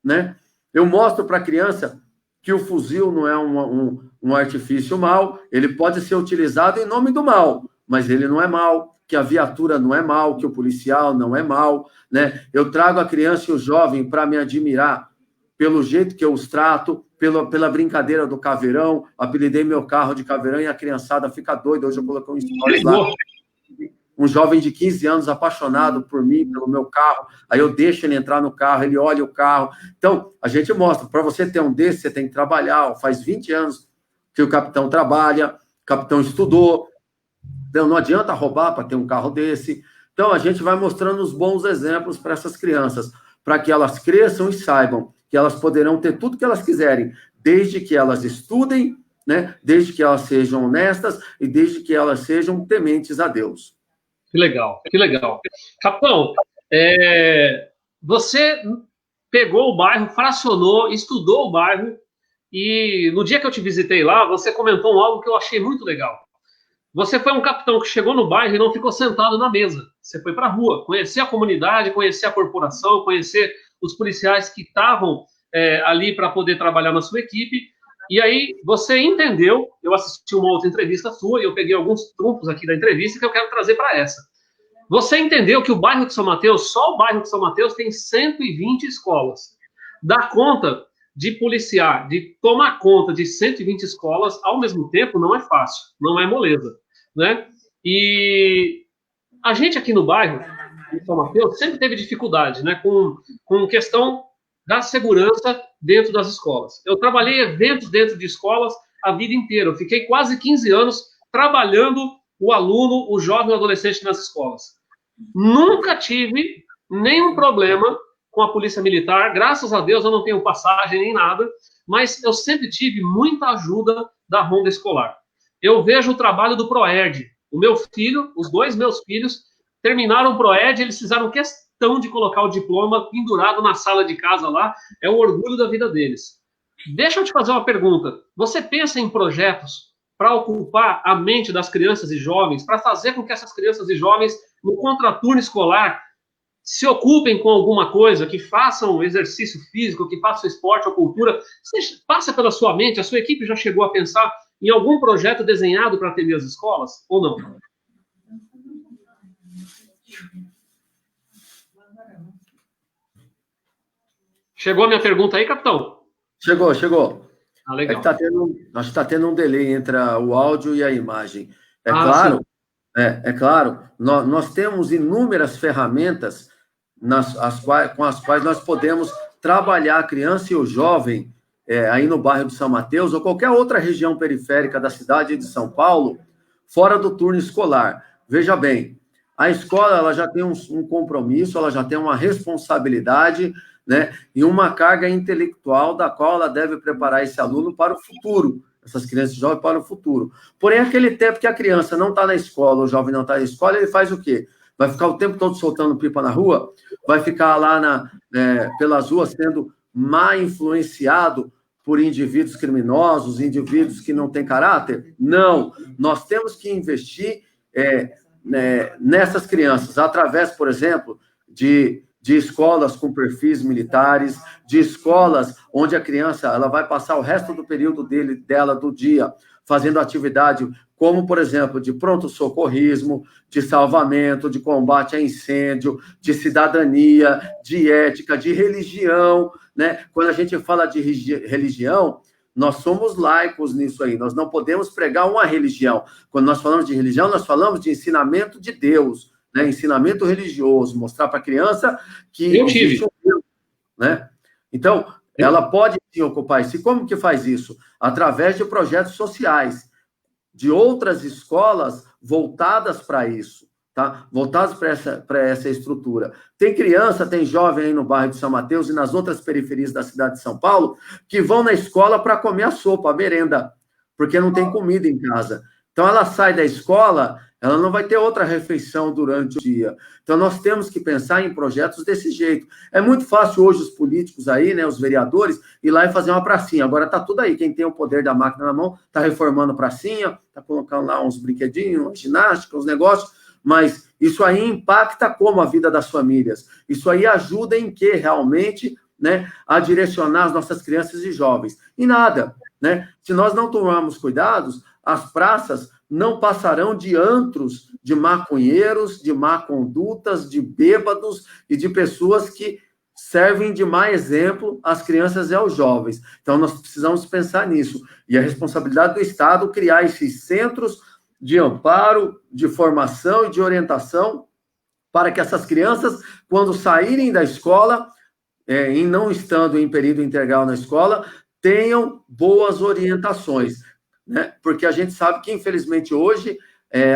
Speaker 2: né? Eu mostro para a criança que o fuzil não é um artifício mau, ele pode ser utilizado em nome do mal, mas ele não é mau, que a viatura não é mau, que o policial não é mau, né? Eu trago a criança e o jovem para me admirar pelo jeito que eu os trato, pela brincadeira do caveirão, apelidei meu carro de caveirão e a criançada fica doida, hoje eu coloquei um stories lá, um jovem de 15 anos apaixonado por mim, pelo meu carro, aí eu deixo ele entrar no carro, ele olha o carro. Então, a gente mostra, para você ter um desse, você tem que trabalhar. Faz 20 anos que o capitão trabalha, o capitão estudou, então não adianta roubar para ter um carro desse. Então, a gente vai mostrando os bons exemplos para essas crianças, para que elas cresçam e saibam que elas poderão ter tudo que elas quiserem, desde que elas estudem, né? Desde que elas sejam honestas e desde que elas sejam tementes a Deus.
Speaker 1: Que legal, que legal. Capitão, você pegou o bairro, fracionou, estudou o bairro, e no dia que eu te visitei lá, você comentou algo que eu achei muito legal. Você foi um capitão que chegou no bairro e não ficou sentado na mesa. Você foi para a rua, conhecer a comunidade, conhecer a corporação, conhecer os policiais que estavam ali para poder trabalhar na sua equipe. E aí você entendeu, eu assisti uma outra entrevista sua e eu peguei alguns trunfos aqui da entrevista que eu quero trazer para essa. Você entendeu que o bairro de São Mateus, só o bairro de São Mateus tem 120 escolas. Dar conta de policiar, de tomar conta de 120 escolas ao mesmo tempo não é fácil, não é moleza, né? E a gente aqui no bairro de São Mateus sempre teve dificuldade, né, com questão da segurança dentro das escolas. Eu trabalhei eventos dentro de escolas a vida inteira. Eu fiquei quase 15 anos trabalhando o aluno, o jovem, o adolescente nas escolas. Nunca tive nenhum problema com a polícia militar. Graças a Deus eu não tenho passagem nem nada, mas eu sempre tive muita ajuda da ronda escolar. Eu vejo o trabalho do Proerd. O meu filho, os dois meus filhos, terminaram o Proerd, eles fizeram questão de colocar o diploma pendurado na sala de casa lá, é o orgulho da vida deles. Deixa eu te fazer uma pergunta. Você pensa em projetos para ocupar a mente das crianças e jovens, para fazer com que essas crianças e jovens, no contraturno escolar, se ocupem com alguma coisa, que façam exercício físico, que façam esporte ou cultura? Você passa pela sua mente, a sua equipe já chegou a pensar em algum projeto desenhado para atender as escolas, ou não? Chegou a minha pergunta aí, capitão?
Speaker 2: Chegou.
Speaker 1: Ah, legal.
Speaker 2: Acho que está tendo um delay entre o áudio e a imagem. Claro, nós temos inúmeras ferramentas com as quais nós podemos trabalhar a criança e o jovem aí no bairro de São Mateus ou qualquer outra região periférica da cidade de São Paulo, fora do turno escolar. Veja bem, a escola ela já tem um compromisso, ela já tem uma responsabilidade, né, e uma carga intelectual da qual ela deve preparar esse aluno para o futuro, essas crianças e jovens para o futuro. Porém, aquele tempo que a criança não está na escola, o jovem não está na escola, ele faz o quê? Vai ficar o tempo todo soltando pipa na rua? Vai ficar lá pelas ruas sendo mal influenciado por indivíduos criminosos, indivíduos que não têm caráter? Não. Nós temos que investir nessas crianças, através, por exemplo, de escolas com perfis militares, de escolas onde a criança ela vai passar o resto do período dela do dia fazendo atividade como, por exemplo, de pronto-socorrismo, de salvamento, de combate a incêndio, de cidadania, de ética, de religião, né? Quando a gente fala de religião, Nós somos laicos nisso aí, nós não podemos pregar uma religião. Quando nós falamos de religião, nós falamos de ensinamento de Deus, né? Ensinamento religioso, mostrar para a criança que existe um Deus, né? Então, ela pode sim ocupar isso. E como que faz isso? Através de projetos sociais, de outras escolas voltadas para isso, tá? Voltadas para essa estrutura. Tem criança, tem jovem aí no bairro de São Mateus e nas outras periferias da cidade de São Paulo que vão na escola para comer a sopa, a merenda, porque não tem comida em casa. Então, ela sai da escola, ela não vai ter outra refeição durante o dia. Então, nós temos que pensar em projetos desse jeito. É muito fácil hoje os políticos aí, né, os vereadores, ir lá e fazer uma pracinha. Agora está tudo aí. Quem tem o poder da máquina na mão está reformando a pracinha, está colocando lá uns brinquedinhos, uma ginástica, uns negócios, mas isso aí impacta como a vida das famílias. Isso aí ajuda em que realmente, né, a direcionar as nossas crianças e jovens. E nada, né? Se nós não tomarmos cuidados, as praças não passarão de antros de maconheiros, de má condutas, de bêbados e de pessoas que servem de má exemplo às crianças e aos jovens. Então, nós precisamos pensar nisso. E a responsabilidade do Estado criar esses centros de amparo, de formação e de orientação para que essas crianças, quando saírem da escola, e não estando em período integral na escola, tenham boas orientações, né? Porque a gente sabe que, infelizmente, hoje,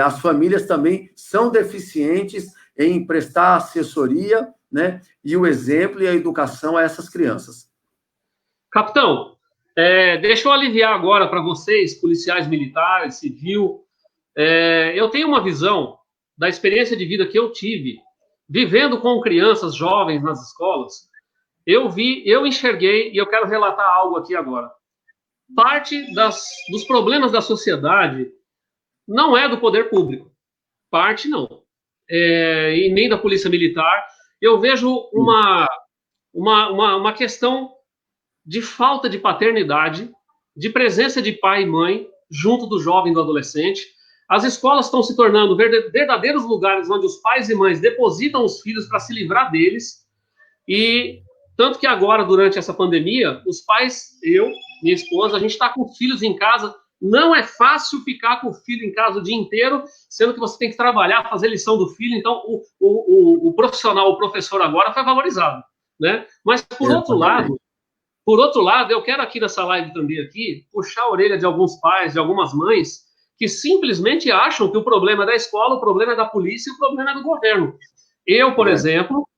Speaker 2: as famílias também são deficientes em prestar assessoria, né? E o exemplo e a educação a essas crianças.
Speaker 1: Capitão, deixa eu aliviar agora para vocês, policiais militares, civil. Eu tenho uma visão da experiência de vida que eu tive, vivendo com crianças jovens nas escolas. Eu enxerguei, e eu quero relatar algo aqui agora. Parte dos problemas da sociedade não é do poder público. Parte não. E nem da polícia militar. Eu vejo uma questão de falta de paternidade, de presença de pai e mãe junto do jovem e do adolescente. As escolas estão se tornando verdadeiros lugares onde os pais e mães depositam os filhos para se livrar deles. E tanto que agora, durante essa pandemia, os pais, eu, minha esposa, a gente está com os filhos em casa. Não é fácil ficar com o filho em casa o dia inteiro, sendo que você tem que trabalhar, fazer lição do filho. Então, o profissional, o professor agora foi valorizado, né? Mas, por outro lado, eu quero aqui nessa live também aqui, puxar a orelha de alguns pais, de algumas mães, que simplesmente acham que o problema é da escola, o problema é da polícia e o problema é do governo. Eu, por exemplo,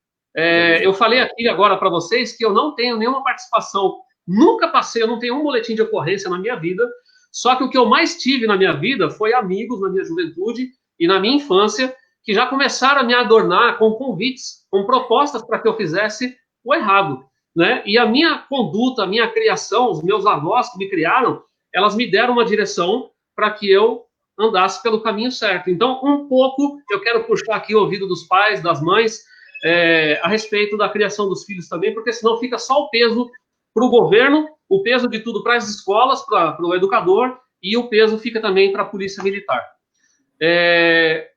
Speaker 1: eu falei aqui agora para vocês que eu não tenho nenhuma participação, nunca passei, eu não tenho um boletim de ocorrência na minha vida, só que o que eu mais tive na minha vida foi amigos na minha juventude e na minha infância que já começaram a me adornar com convites, com propostas para que eu fizesse o errado, né? E a minha conduta, a minha criação, os meus avós que me criaram, elas me deram uma direção para que eu andasse pelo caminho certo. Então, um pouco, eu quero puxar aqui o ouvido dos pais, das mães, a respeito da criação dos filhos também, porque senão fica só o peso para o governo, o peso de tudo para as escolas, para o educador, e o peso fica também para a polícia militar.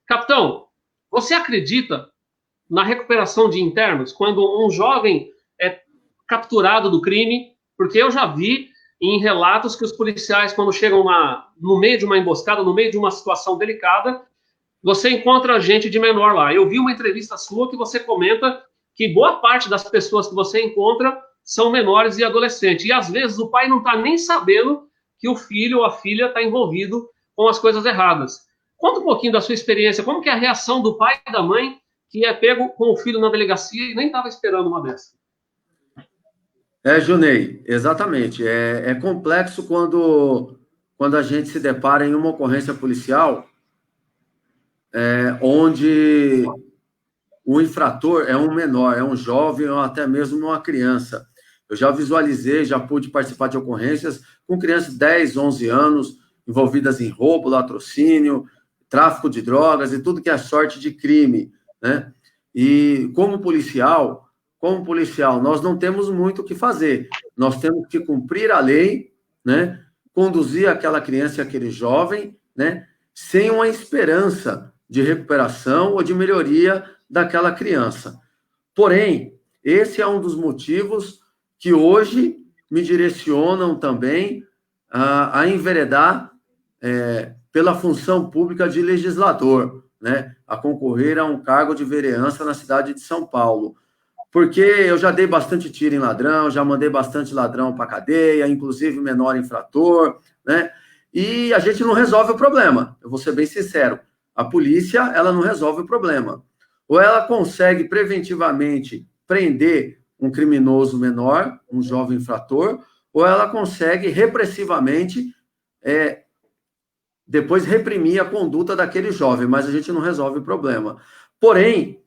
Speaker 1: Capitão, você acredita na recuperação de internos quando um jovem é capturado do crime? Porque eu já vi em relatos que os policiais, quando chegam no meio de uma emboscada, no meio de uma situação delicada, você encontra gente de menor lá. Eu vi uma entrevista sua que você comenta que boa parte das pessoas que você encontra são menores e adolescentes. E, às vezes, o pai não está nem sabendo que o filho ou a filha está envolvido com as coisas erradas. Conta um pouquinho da sua experiência. Como que é a reação do pai e da mãe que é pego com o filho na delegacia e nem estava esperando uma dessa?
Speaker 2: Junei, exatamente. É complexo quando a gente se depara em uma ocorrência policial onde o infrator é um menor, é um jovem ou até mesmo uma criança. Eu já visualizei, já pude participar de ocorrências com crianças de 10, 11 anos, envolvidas em roubo, latrocínio, tráfico de drogas e tudo que é sorte de crime, né? E como policial, nós não temos muito o que fazer. Nós temos que cumprir a lei, né? Conduzir aquela criança e aquele jovem, né? Sem uma esperança de recuperação ou de melhoria daquela criança. Porém, esse é um dos motivos que hoje me direcionam também a enveredar pela função pública de legislador, né? A concorrer a um cargo de vereança na cidade de São Paulo. Porque eu já dei bastante tiro em ladrão, já mandei bastante ladrão para cadeia, inclusive menor infrator, né? E a gente não resolve o problema. Eu vou ser bem sincero. A polícia, ela não resolve o problema. Ou ela consegue preventivamente prender um criminoso menor, um jovem infrator, ou ela consegue repressivamente depois reprimir a conduta daquele jovem, mas a gente não resolve o problema. Porém,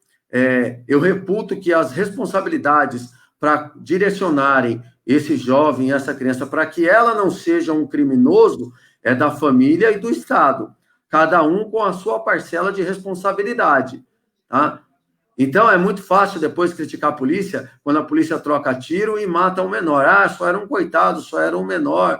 Speaker 2: eu reputo que as responsabilidades para direcionarem esse jovem, essa criança, para que ela não seja um criminoso, é da família e do Estado. Cada um com a sua parcela de responsabilidade, tá? Então, é muito fácil depois criticar a polícia, quando a polícia troca tiro e mata um menor. Ah, só era um coitado, só era um menor.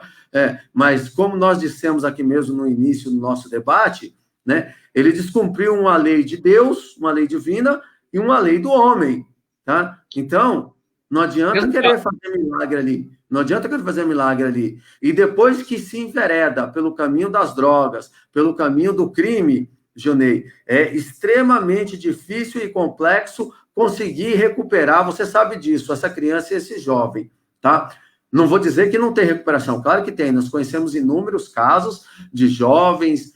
Speaker 2: Mas, como nós dissemos aqui mesmo no início do nosso debate, né, ele descumpriu uma lei de Deus, uma lei divina, e uma lei do homem, tá? Então, não adianta querer fazer milagre ali. Não adianta querer fazer milagre ali. E depois que se envereda pelo caminho das drogas, pelo caminho do crime, Jonei, é extremamente difícil e complexo conseguir recuperar, você sabe disso, essa criança e esse jovem, tá? Não vou dizer que não tem recuperação, claro que tem, nós conhecemos inúmeros casos de jovens,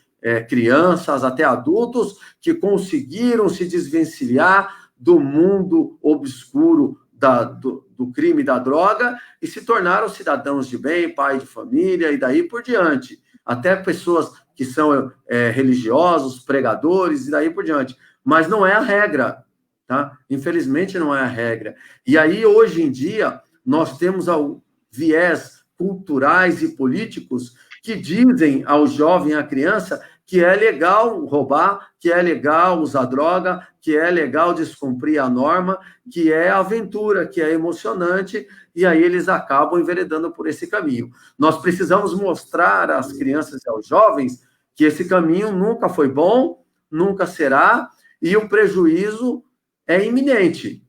Speaker 2: crianças, até adultos, que conseguiram se desvencilhar do mundo obscuro do crime e da droga e se tornaram cidadãos de bem, pai de família e daí por diante. Até pessoas que são religiosos, pregadores e daí por diante. Mas não é a regra, tá? Infelizmente não é a regra. E aí, hoje em dia, nós temos viés culturais e políticos que dizem ao jovem, à criança, que é legal roubar, que é legal usar droga, que é legal descumprir a norma, que é aventura, que é emocionante, e aí eles acabam enveredando por esse caminho. Nós precisamos mostrar às crianças e aos jovens que esse caminho nunca foi bom, nunca será, e o prejuízo é iminente.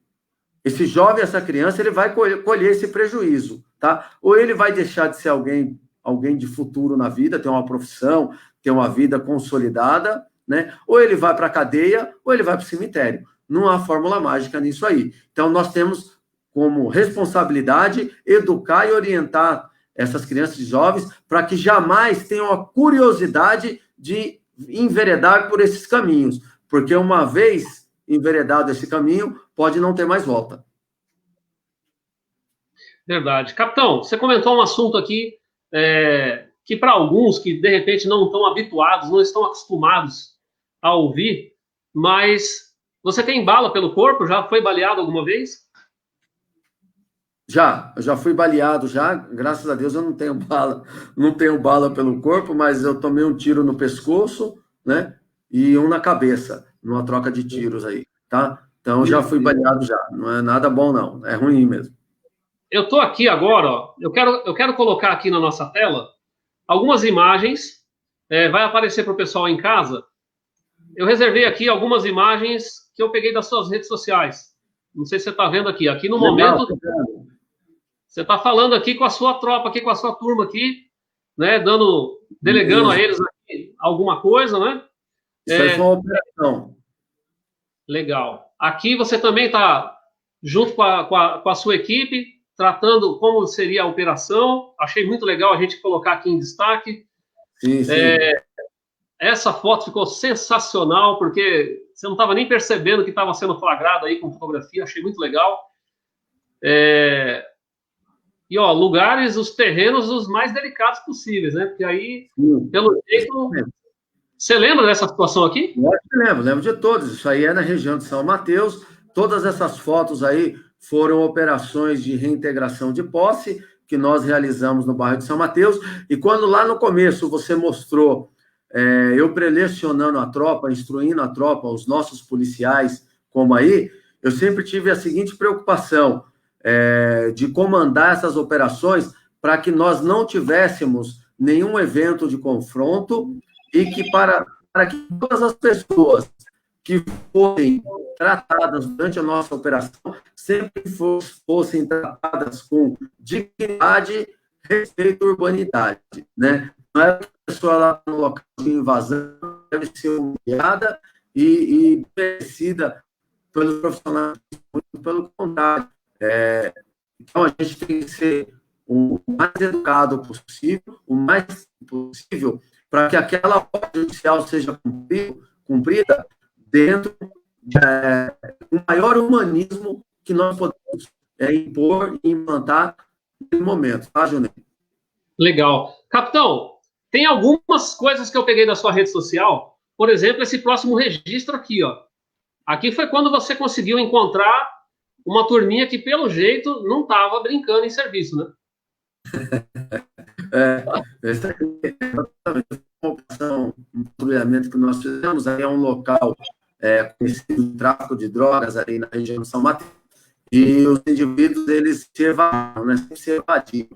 Speaker 2: Esse jovem, essa criança, ele vai colher esse prejuízo, tá? Ou ele vai deixar de ser alguém de futuro na vida, ter uma profissão, ter uma vida consolidada, né? Ou ele vai para a cadeia, ou ele vai para o cemitério. Não há fórmula mágica nisso aí. Então, nós temos como responsabilidade educar e orientar essas crianças e jovens para que jamais tenham a curiosidade de enveredar por esses caminhos, porque uma vez enveredado esse caminho, pode não ter mais volta.
Speaker 1: Verdade. Capitão, você comentou um assunto aqui que para alguns que de repente não estão habituados, não estão acostumados a ouvir, mas você tem bala pelo corpo? Já foi baleado alguma vez?
Speaker 2: Eu já fui baleado, graças a Deus eu não tenho bala pelo corpo, mas eu tomei um tiro no pescoço, né, e um na cabeça, numa troca de tiros aí, tá? Então já fui baleado já, não é nada bom não, é ruim mesmo.
Speaker 1: Eu tô aqui agora, ó, eu quero colocar aqui na nossa tela algumas imagens, vai aparecer para o pessoal em casa. Eu reservei aqui algumas imagens que eu peguei das suas redes sociais. Não sei se você está vendo aqui. Aqui no momento, você está falando aqui com a sua tropa, aqui com a sua turma aqui, né, delegando a eles aqui alguma coisa, né?
Speaker 2: Isso aí foi uma operação.
Speaker 1: Legal. Aqui você também está junto com a sua equipe, tratando como seria a operação. Achei muito legal a gente colocar aqui em destaque.
Speaker 2: Sim.
Speaker 1: Essa foto ficou sensacional, porque você não estava nem percebendo que estava sendo flagrado aí com fotografia. Achei muito legal. E, ó, lugares, os terrenos os mais delicados possíveis, né? Porque aí, pelo jeito... Você lembra dessa situação aqui?
Speaker 2: Eu lembro de todos. Isso aí é na região de São Mateus. Todas essas fotos aí foram operações de reintegração de posse que nós realizamos no bairro de São Mateus. E quando lá no começo você mostrou eu prelecionando a tropa, instruindo a tropa, os nossos policiais, como aí, eu sempre tive a seguinte preocupação, de comandar essas operações para que nós não tivéssemos nenhum evento de confronto e que para que todas as pessoas que fossem tratadas durante a nossa operação sempre fossem tratadas com dignidade, respeito à urbanidade, né? Não é que a pessoa lá no local de invasão deve ser humilhada e merecida pelos profissionais, muito pelo contrário. Então, a gente tem que ser o mais educado possível, o mais possível, para que aquela ordem judicial seja cumprida dentro do maior humanismo que nós podemos impor e implantar no momento, tá, Juninho?
Speaker 1: Legal. Capitão, tem algumas coisas que eu peguei da sua rede social, por exemplo, esse próximo registro aqui, ó. Aqui foi quando você conseguiu encontrar uma turminha que, pelo jeito, não estava brincando em serviço, né?
Speaker 2: Essa é uma operação, um patrulhamento que nós fizemos, aí é um local conhecido de tráfico de drogas ali na região de São Mateus, e os indivíduos, eles se evadiam, né? Se evadiam.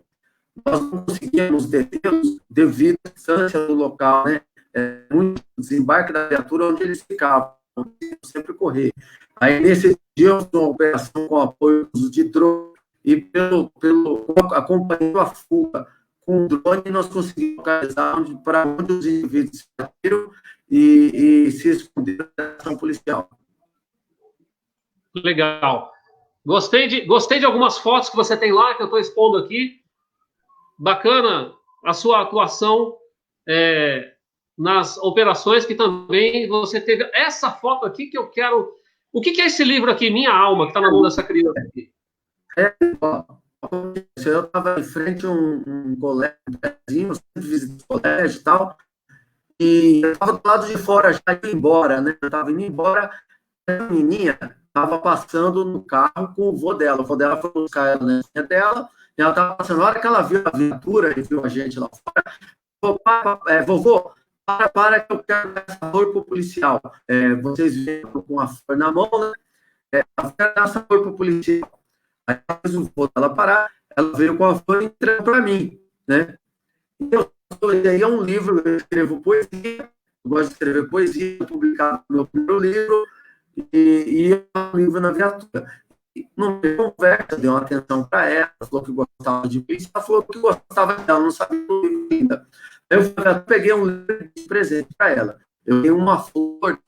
Speaker 2: Nós não conseguimos detê-los devido à distância do local, né? Muito desembarque da viatura onde eles ficavam, sempre correr. Aí, nesse dia, eu fiz uma operação com apoio de drone e acompanhando a fuga com o drone, nós conseguimos localizar para onde os indivíduos se batiram e se esconderam da ação policial.
Speaker 1: Legal. Gostei de algumas fotos que você tem lá, que eu estou expondo aqui. Bacana a sua atuação nas operações, que também você teve essa foto aqui que eu quero... O que é esse livro aqui, Minha Alma, que está na mão dessa criança aqui?
Speaker 2: Eu estava em frente a um colégio, sempre visito colégio e tal, e eu estava do lado de fora, já indo embora, né? Eu estava indo embora, a menininha estava passando no carro com o vô dela. O vô dela foi buscar ela na linha dela, e ela estava passando. Na hora que ela viu a viatura e viu a gente lá fora, vovô, para que eu quero dar essa flor para o policial. Vocês viram com a flor na mão, né? Eu quero dar essa flor para o policial. Aí ela fez o vô dela parar, ela veio com a flor e entregou para mim, né? Esse aí é um livro, eu escrevo poesia, eu gosto de escrever poesia, publicado no meu primeiro livro, e é um livro na viatura. Não me conversa, deu uma atenção para ela, falou que gostava de mim, ela falou que gostava dela, não sabia o livro ainda. Aí eu peguei um livro de presente para ela. Eu dei uma flor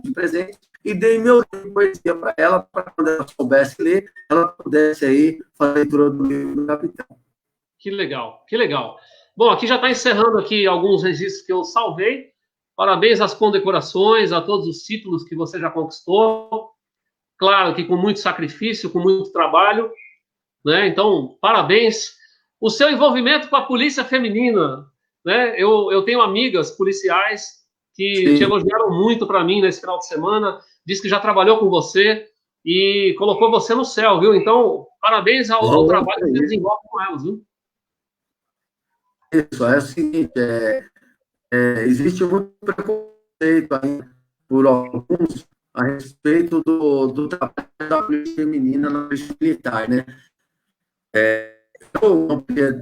Speaker 2: de presente e dei meu livro de poesia para ela, para quando ela soubesse ler, ela pudesse aí fazer a leitura do livro do capitão.
Speaker 1: Que legal, que legal. Bom, aqui já está encerrando aqui alguns registros que eu salvei. Parabéns às condecorações, a todos os títulos que você já conquistou. Claro que com muito sacrifício, com muito trabalho, né? Então, parabéns. O seu envolvimento com a polícia feminina, né? Eu tenho amigas policiais que te elogiaram muito para mim nesse final de semana, disse que já trabalhou com você e colocou você no céu, viu? Então, parabéns ao trabalho que você desenvolve com elas, viu?
Speaker 2: Isso, é o seguinte, existe muito preconceito ainda por alguns a respeito do trabalho da polícia feminina na polícia militar, né? Eu não queria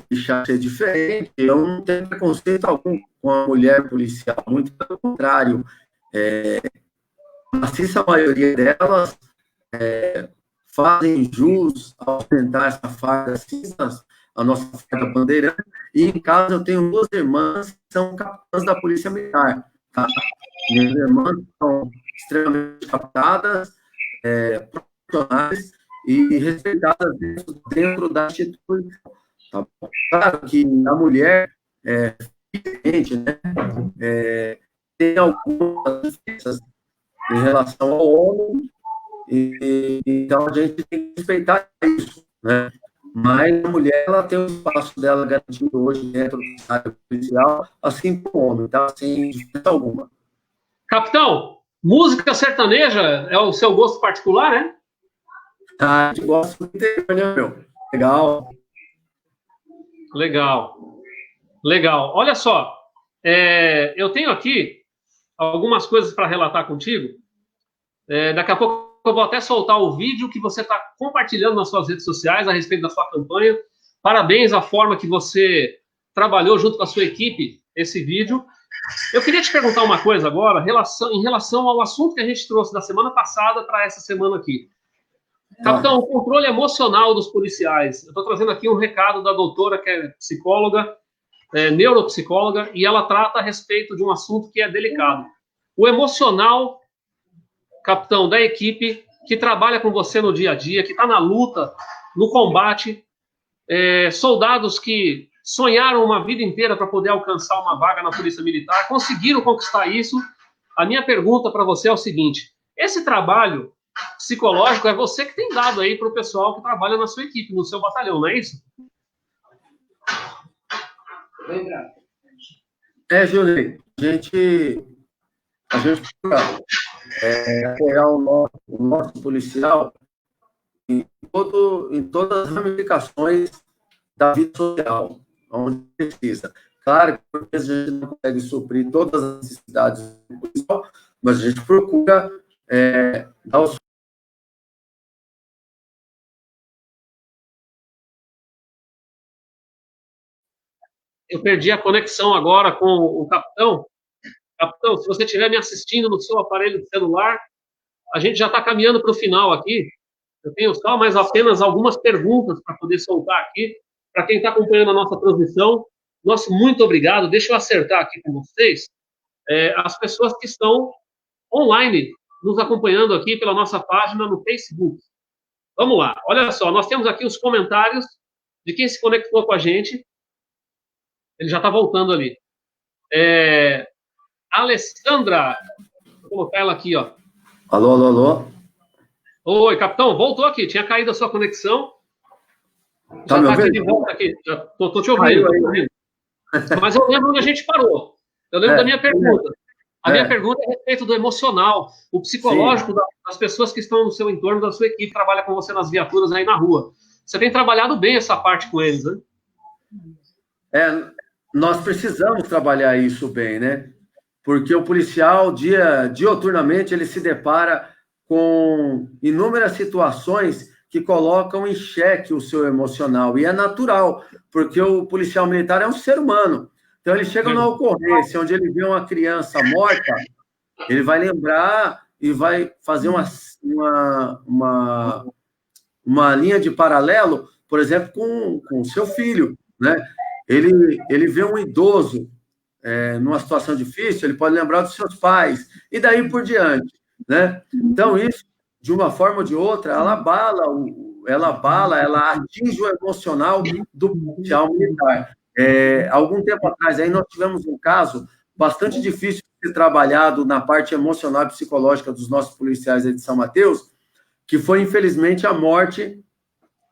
Speaker 2: deixar de ser diferente, eu não tenho preconceito algum com a mulher policial, muito pelo contrário. A maioria delas fazem jus ao ostentar essa farda cinza, a nossa farda bandeirante, e em casa eu tenho duas irmãs que são capitãs da Polícia Militar. Tá? Minhas irmãs são extremamente captadas, profissionais e respeitadas dentro da instituição. Tá? Claro que a mulher, evidente, né, tem algumas diferenças em relação ao homem, então a gente tem que respeitar isso, né? Mas a mulher, ela tem o espaço dela garantido hoje dentro da área policial, assim como o homem, tá? Sem diferença alguma.
Speaker 1: Capitão, música sertaneja é o seu gosto particular, né?
Speaker 2: A gente gosta muito, né, meu? Legal.
Speaker 1: Legal. Legal. Olha só, eu tenho aqui algumas coisas para relatar contigo. Daqui a pouco eu vou até soltar o vídeo que você está compartilhando nas suas redes sociais a respeito da sua campanha. Parabéns à forma que você trabalhou junto com a sua equipe esse vídeo. Eu queria te perguntar uma coisa agora em relação ao assunto que a gente trouxe da semana passada para essa semana aqui. Capitão, o controle emocional dos policiais. Eu estou trazendo aqui um recado da doutora, que é psicóloga, neuropsicóloga, e ela trata a respeito de um assunto que é delicado. O emocional, capitão, da equipe que trabalha com você no dia a dia, que está na luta, no combate, soldados que sonharam uma vida inteira para poder alcançar uma vaga na Polícia Militar, conseguiram conquistar isso. A minha pergunta para você é o seguinte: esse trabalho psicológico é você que tem dado aí para o pessoal que trabalha na sua equipe, no seu batalhão, não é isso?
Speaker 2: Júlio, a gente apoiar o nosso policial em todas as ramificações da vida social, onde precisa. Claro que às vezes a gente não consegue suprir todas as necessidades do policial, mas a gente procura dar os...
Speaker 1: Eu perdi a conexão agora com o capitão. Capitão, se você estiver me assistindo no seu aparelho de celular, a gente já está caminhando para o final aqui. Eu tenho só mais apenas algumas perguntas para poder soltar aqui, para quem está acompanhando a nossa transmissão. Nosso muito obrigado. Deixa eu acertar aqui com vocês as pessoas que estão online, nos acompanhando aqui pela nossa página no Facebook. Vamos lá, olha só, nós temos aqui os comentários de quem se conectou com a gente. Ele já está voltando ali. Alessandra, vou colocar ela aqui, ó.
Speaker 2: Alô, alô, alô.
Speaker 1: Oi, capitão, voltou aqui, tinha caído a sua conexão.
Speaker 2: Já
Speaker 1: está aqui de volta aqui, tô te ouvindo, tô ouvindo. Mas eu lembro onde a gente parou. Eu lembro da minha pergunta. A minha pergunta é a respeito do emocional, o psicológico das pessoas que estão no seu entorno, da sua equipe, que trabalha com você nas viaturas aí na rua. Você tem trabalhado bem essa parte com eles, né?
Speaker 2: Nós precisamos trabalhar isso bem, né? Porque o policial, dioturnamente, ele se depara com inúmeras situações que colocam em xeque o seu emocional. E é natural, porque o policial militar é um ser humano. Então, ele chega numa ocorrência onde ele vê uma criança morta, ele vai lembrar e vai fazer uma linha de paralelo, por exemplo, com o seu filho, né? Ele vê um idoso numa situação difícil, ele pode lembrar dos seus pais, e daí por diante, né? Então, isso, de uma forma ou de outra, ela atinge o emocional do policial militar. Algum tempo atrás, aí nós tivemos um caso bastante difícil de ser trabalhado na parte emocional e psicológica dos nossos policiais de São Mateus, que foi, infelizmente, a morte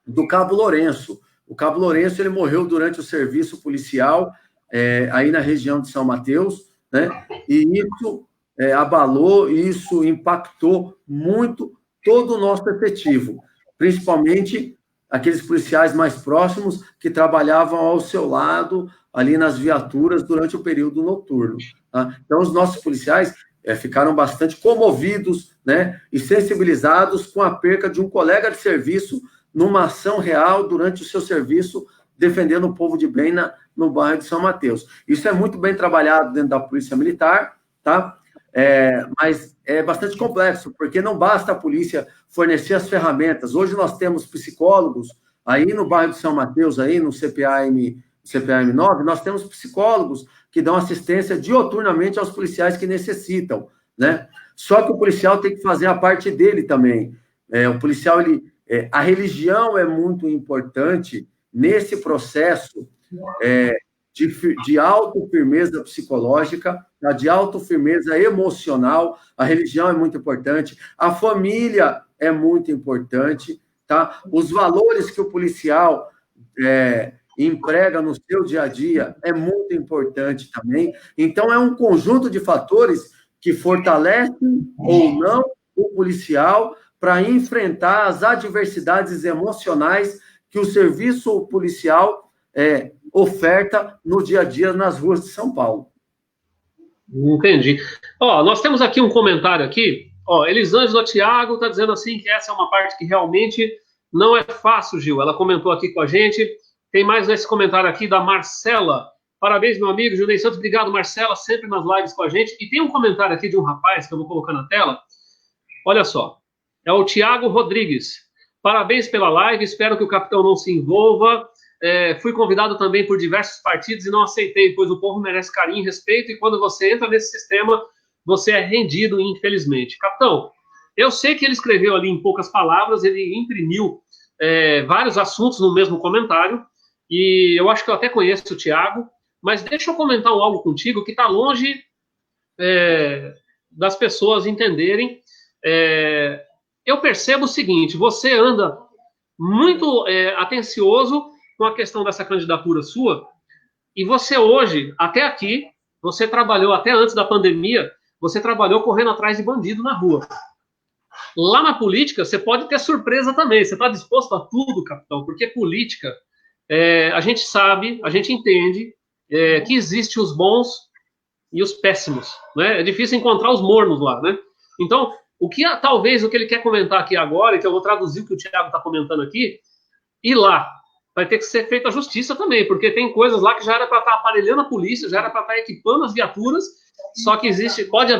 Speaker 2: do Cabo Lourenço. O Cabo Lourenço, ele morreu durante o serviço policial, aí na região de São Mateus, né? E isso abalou, isso impactou muito todo o nosso efetivo, principalmente aqueles policiais mais próximos que trabalhavam ao seu lado, ali nas viaturas, durante o período noturno. Tá? Então, os nossos policiais ficaram bastante comovidos, né, e sensibilizados com a perca de um colega de serviço numa ação real durante o seu serviço, defendendo o povo de bem no bairro de São Mateus. Isso é muito bem trabalhado dentro da Polícia Militar, tá? Mas é bastante complexo, porque não basta a polícia fornecer as ferramentas. Hoje nós temos psicólogos, aí no bairro de São Mateus, aí no CPAM 9, nós temos psicólogos que dão assistência dioturnamente aos policiais que necessitam, né? Só que o policial tem que fazer a parte dele também. O policial, a religião é muito importante nesse processo de autofirmeza psicológica, de autofirmeza emocional. A religião é muito importante, a família é muito importante, tá? Os valores que o policial emprega no seu dia a dia é muito importante também. Então, é um conjunto de fatores que fortalecem ou não o policial para enfrentar as adversidades emocionais que o serviço policial oferta no dia a dia nas ruas de São Paulo.
Speaker 1: Entendi. Nós temos aqui um comentário aqui. Elisângela Thiago está dizendo assim que essa é uma parte que realmente não é fácil, Gil. Ela comentou aqui com a gente. Tem mais esse comentário aqui da Marcela. Parabéns, meu amigo Junei Santos. Obrigado, Marcela, sempre nas lives com a gente. E tem um comentário aqui de um rapaz que eu vou colocar na tela. Olha só. É o Tiago Rodrigues. Parabéns pela live, espero que o capitão não se envolva. Fui convidado também por diversos partidos e não aceitei, pois o povo merece carinho e respeito, e quando você entra nesse sistema, você é rendido, infelizmente. Capitão, eu sei que ele escreveu ali em poucas palavras, ele imprimiu vários assuntos no mesmo comentário, e eu acho que eu até conheço o Thiago, mas deixa eu comentar algo contigo que está longe das pessoas entenderem. Eu percebo o seguinte, você anda muito atencioso com a questão dessa candidatura sua, e você hoje, até aqui, você trabalhou, até antes da pandemia, você trabalhou correndo atrás de bandido na rua. Lá na política, você pode ter surpresa também, você está disposto a tudo, capitão, porque política, a gente sabe, a gente entende que existem os bons e os péssimos, né? É difícil encontrar os mornos lá, né? Então, talvez o que ele quer comentar aqui agora, e que eu vou traduzir o que o Thiago está comentando aqui, e lá vai ter que ser feita a justiça também, porque tem coisas lá que já era para estar aparelhando a polícia, já era para estar equipando as viaturas, só que pode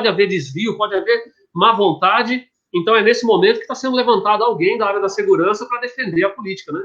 Speaker 1: haver desvio, pode haver má vontade, então é nesse momento que está sendo levantado alguém da área da segurança para defender a política, né?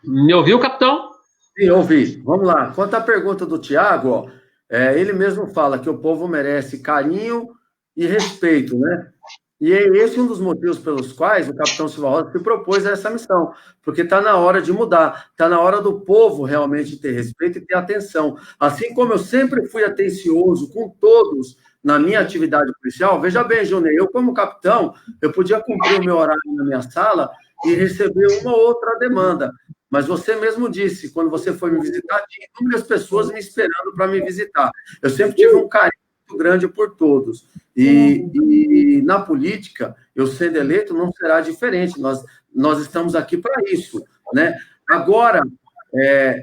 Speaker 1: Me ouviu, capitão?
Speaker 2: Sim, ouvi. Vamos lá. Quanto à pergunta do Tiago, ó, ele mesmo fala que o povo merece carinho e respeito, né? E é esse um dos motivos pelos quais o capitão Silva Rosa se propôs a essa missão, porque está na hora de mudar, está na hora do povo realmente ter respeito e ter atenção. Assim como eu sempre fui atencioso com todos na minha atividade policial, veja bem, Júnior, eu como capitão, eu podia cumprir o meu horário na minha sala e receber uma ou outra demanda. Mas você mesmo disse, quando você foi me visitar, tinha inúmeras pessoas me esperando para me visitar. Eu sempre tive um carinho muito grande por todos. E na política, eu sendo eleito, não será diferente. Nós estamos aqui para isso, né? Agora,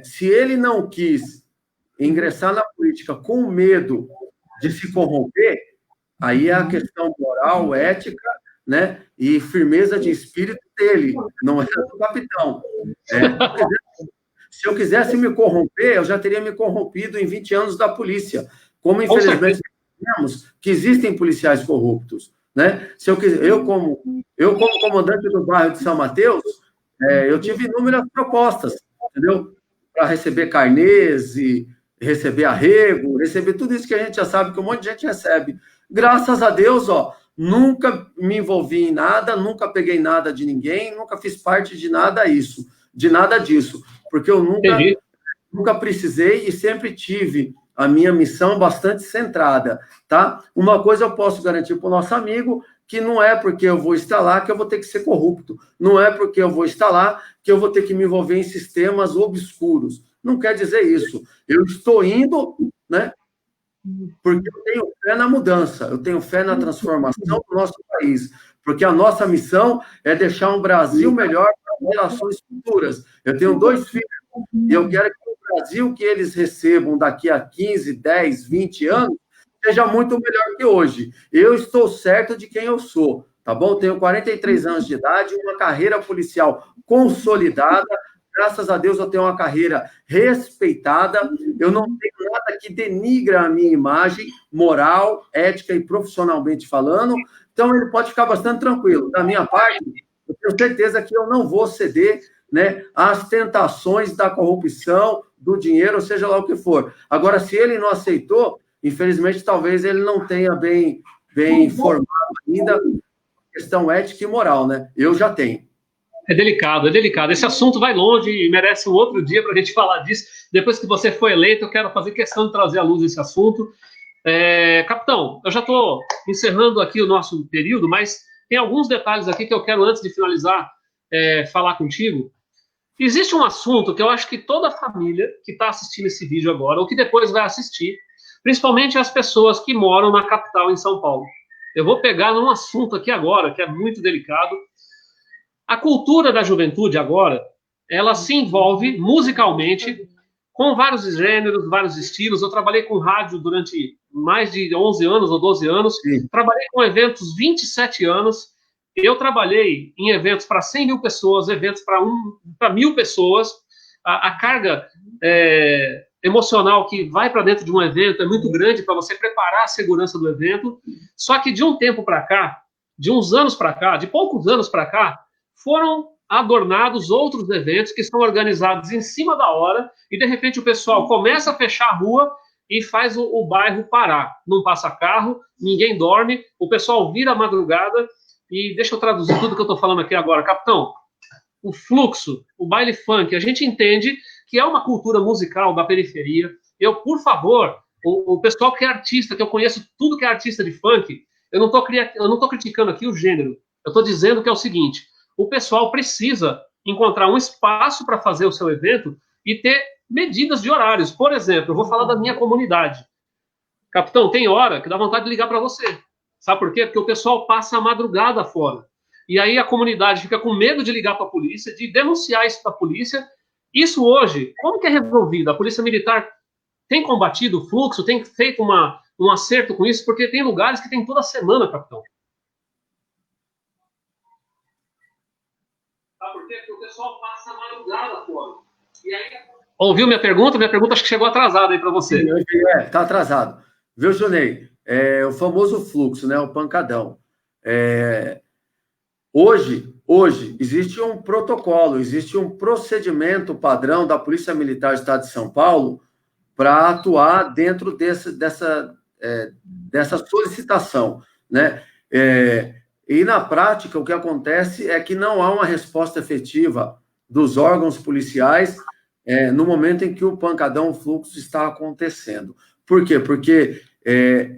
Speaker 2: se ele não quis ingressar na política com medo de se corromper, aí é a questão moral, ética, né? E firmeza de espírito dele, não é do capitão. Se eu quisesse me corromper, eu já teria me corrompido em 20 anos da polícia. Como, infelizmente, vemos que existem policiais corruptos, né? Se eu como comandante do bairro de São Mateus, eu tive inúmeras propostas, entendeu? Para receber carnês e receber arrego, receber tudo isso que a gente já sabe que um monte de gente recebe. Graças a Deus, ó, nunca me envolvi em nada, nunca peguei nada de ninguém, nunca fiz parte de nada disso, porque eu nunca precisei e sempre tive a minha missão bastante centrada, tá? Uma coisa eu posso garantir para o nosso amigo, que não é porque eu vou estar lá que eu vou ter que ser corrupto, não é porque eu vou estar lá que eu vou ter que me envolver em sistemas obscuros. Não quer dizer isso. Eu estou indo, né? Porque eu tenho fé na mudança, eu tenho fé na transformação do nosso país, porque a nossa missão é deixar um Brasil melhor para gerações futuras. Eu tenho 2 filhos, e eu quero que o Brasil que eles recebam daqui a 15, 10, 20 anos seja muito melhor que hoje. Eu estou certo de quem eu sou, tá bom? Tenho 43 anos de idade, uma carreira policial consolidada. Graças a Deus eu tenho uma carreira respeitada, eu não tenho nada que denigra a minha imagem moral, ética e profissionalmente falando, então ele pode ficar bastante tranquilo. Da minha parte, eu tenho certeza que eu não vou ceder, né, às tentações da corrupção, do dinheiro, ou seja lá o que for. Agora, se ele não aceitou, infelizmente, talvez ele não tenha bem formado ainda a questão ética e moral, né? Eu já tenho.
Speaker 1: É delicado, é delicado. Esse assunto vai longe e merece um outro dia para a gente falar disso. Depois que você foi eleito, eu quero fazer questão de trazer à luz esse assunto. Capitão, eu já estou encerrando aqui o nosso período, mas tem alguns detalhes aqui que eu quero, antes de finalizar, falar contigo. Existe um assunto que eu acho que toda família que está assistindo esse vídeo agora, ou que depois vai assistir, principalmente as pessoas que moram na capital, em São Paulo. Eu vou pegar num assunto aqui agora, que é muito delicado. A cultura da juventude agora, ela se envolve musicalmente com vários gêneros, vários estilos. Eu trabalhei com rádio durante mais de 11 anos ou 12 anos. Sim. Trabalhei com eventos 27 anos. Eu trabalhei em eventos para 100 mil pessoas, eventos para 1.000 pessoas. A carga emocional que vai para dentro de um evento é muito grande para você preparar a segurança do evento. Só que de um tempo para cá, de uns anos para cá, de poucos anos para cá, foram adornados outros eventos que são organizados em cima da hora e, de repente, o pessoal começa a fechar a rua e faz o bairro parar. Não passa carro, ninguém dorme, o pessoal vira a madrugada e deixa eu traduzir tudo que eu estou falando aqui agora. Capitão, o fluxo, o baile funk, a gente entende que é uma cultura musical da periferia. Eu, por favor, o pessoal que é artista, que eu conheço tudo que é artista de funk, eu não estou criticando aqui o gênero, eu estou dizendo que é o seguinte, o pessoal precisa encontrar um espaço para fazer o seu evento e ter medidas de horários. Por exemplo, eu vou falar da minha comunidade. Capitão, tem hora que dá vontade de ligar para você. Sabe por quê? Porque o pessoal passa a madrugada fora. E aí a comunidade fica com medo de ligar para a polícia, de denunciar isso para a polícia. Isso hoje, como que é resolvido? A Polícia Militar tem combatido o fluxo, tem feito um acerto com isso, porque tem lugares que tem toda semana, capitão. Sabe por quê? Porque o pessoal passa a madrugada fora. E aí... Ouviu minha pergunta? Minha pergunta acho que chegou atrasada aí para você.
Speaker 2: Tá atrasado. Viu, Junei? O famoso fluxo, né? O pancadão. Hoje existe um protocolo, existe um procedimento padrão da Polícia Militar do Estado de São Paulo para atuar dentro dessa solicitação, né? E na prática o que acontece é que não há uma resposta efetiva dos órgãos policiais no momento em que o pancadão, o fluxo está acontecendo. Por quê? Porque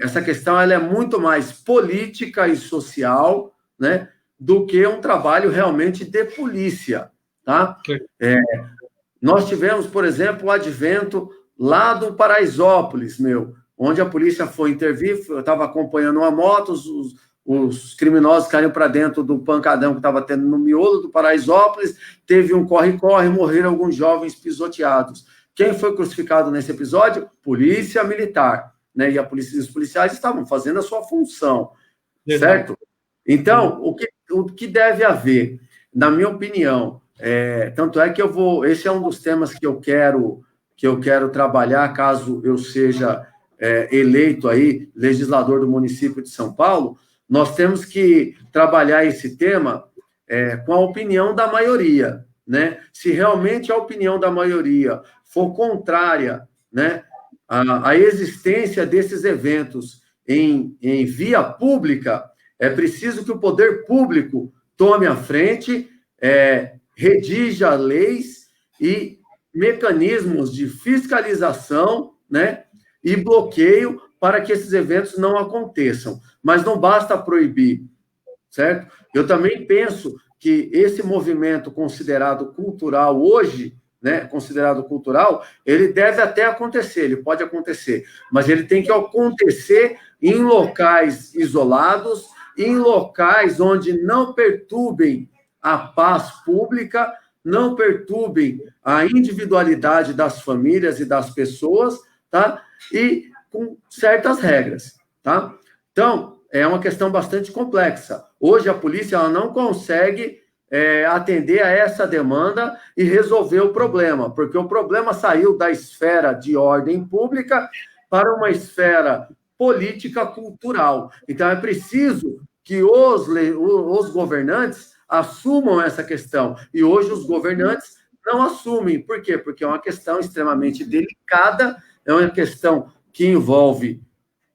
Speaker 2: essa questão ela é muito mais política e social, né, do que um trabalho realmente de polícia, tá? Nós tivemos, por exemplo, o advento lá do Paraisópolis, onde a polícia foi intervir, eu estava acompanhando uma moto, os criminosos caíram para dentro do pancadão que estava tendo no miolo do Paraisópolis, teve um corre-corre, morreram alguns jovens pisoteados. Quem foi crucificado nesse episódio? Polícia Militar, né? E os policiais estavam fazendo a sua função, certo? Então, o que deve haver, na minha opinião, tanto é que esse é um dos temas que eu quero trabalhar, caso eu seja eleito aí, legislador do município de São Paulo, nós temos que trabalhar esse tema com a opinião da maioria, né? Se realmente a opinião da maioria for contrária, né, à existência desses eventos em via pública, é preciso que o poder público tome a frente, redija leis e mecanismos de fiscalização, né, e bloqueio para que esses eventos não aconteçam. Mas não basta proibir, certo? Eu também penso que esse movimento considerado cultural hoje, né, considerado cultural, ele deve até acontecer, ele pode acontecer, mas ele tem que acontecer em locais isolados, em locais onde não perturbem a paz pública, não perturbem a individualidade das famílias e das pessoas, tá? E com certas regras, tá? Então, é uma questão bastante complexa. Hoje, a polícia ela não consegue atender a essa demanda e resolver o problema, porque o problema saiu da esfera de ordem pública para uma esfera política cultural. Então, é preciso que os governantes assumam essa questão. E hoje os governantes não assumem. Por quê? Porque é uma questão extremamente delicada, é uma questão que envolve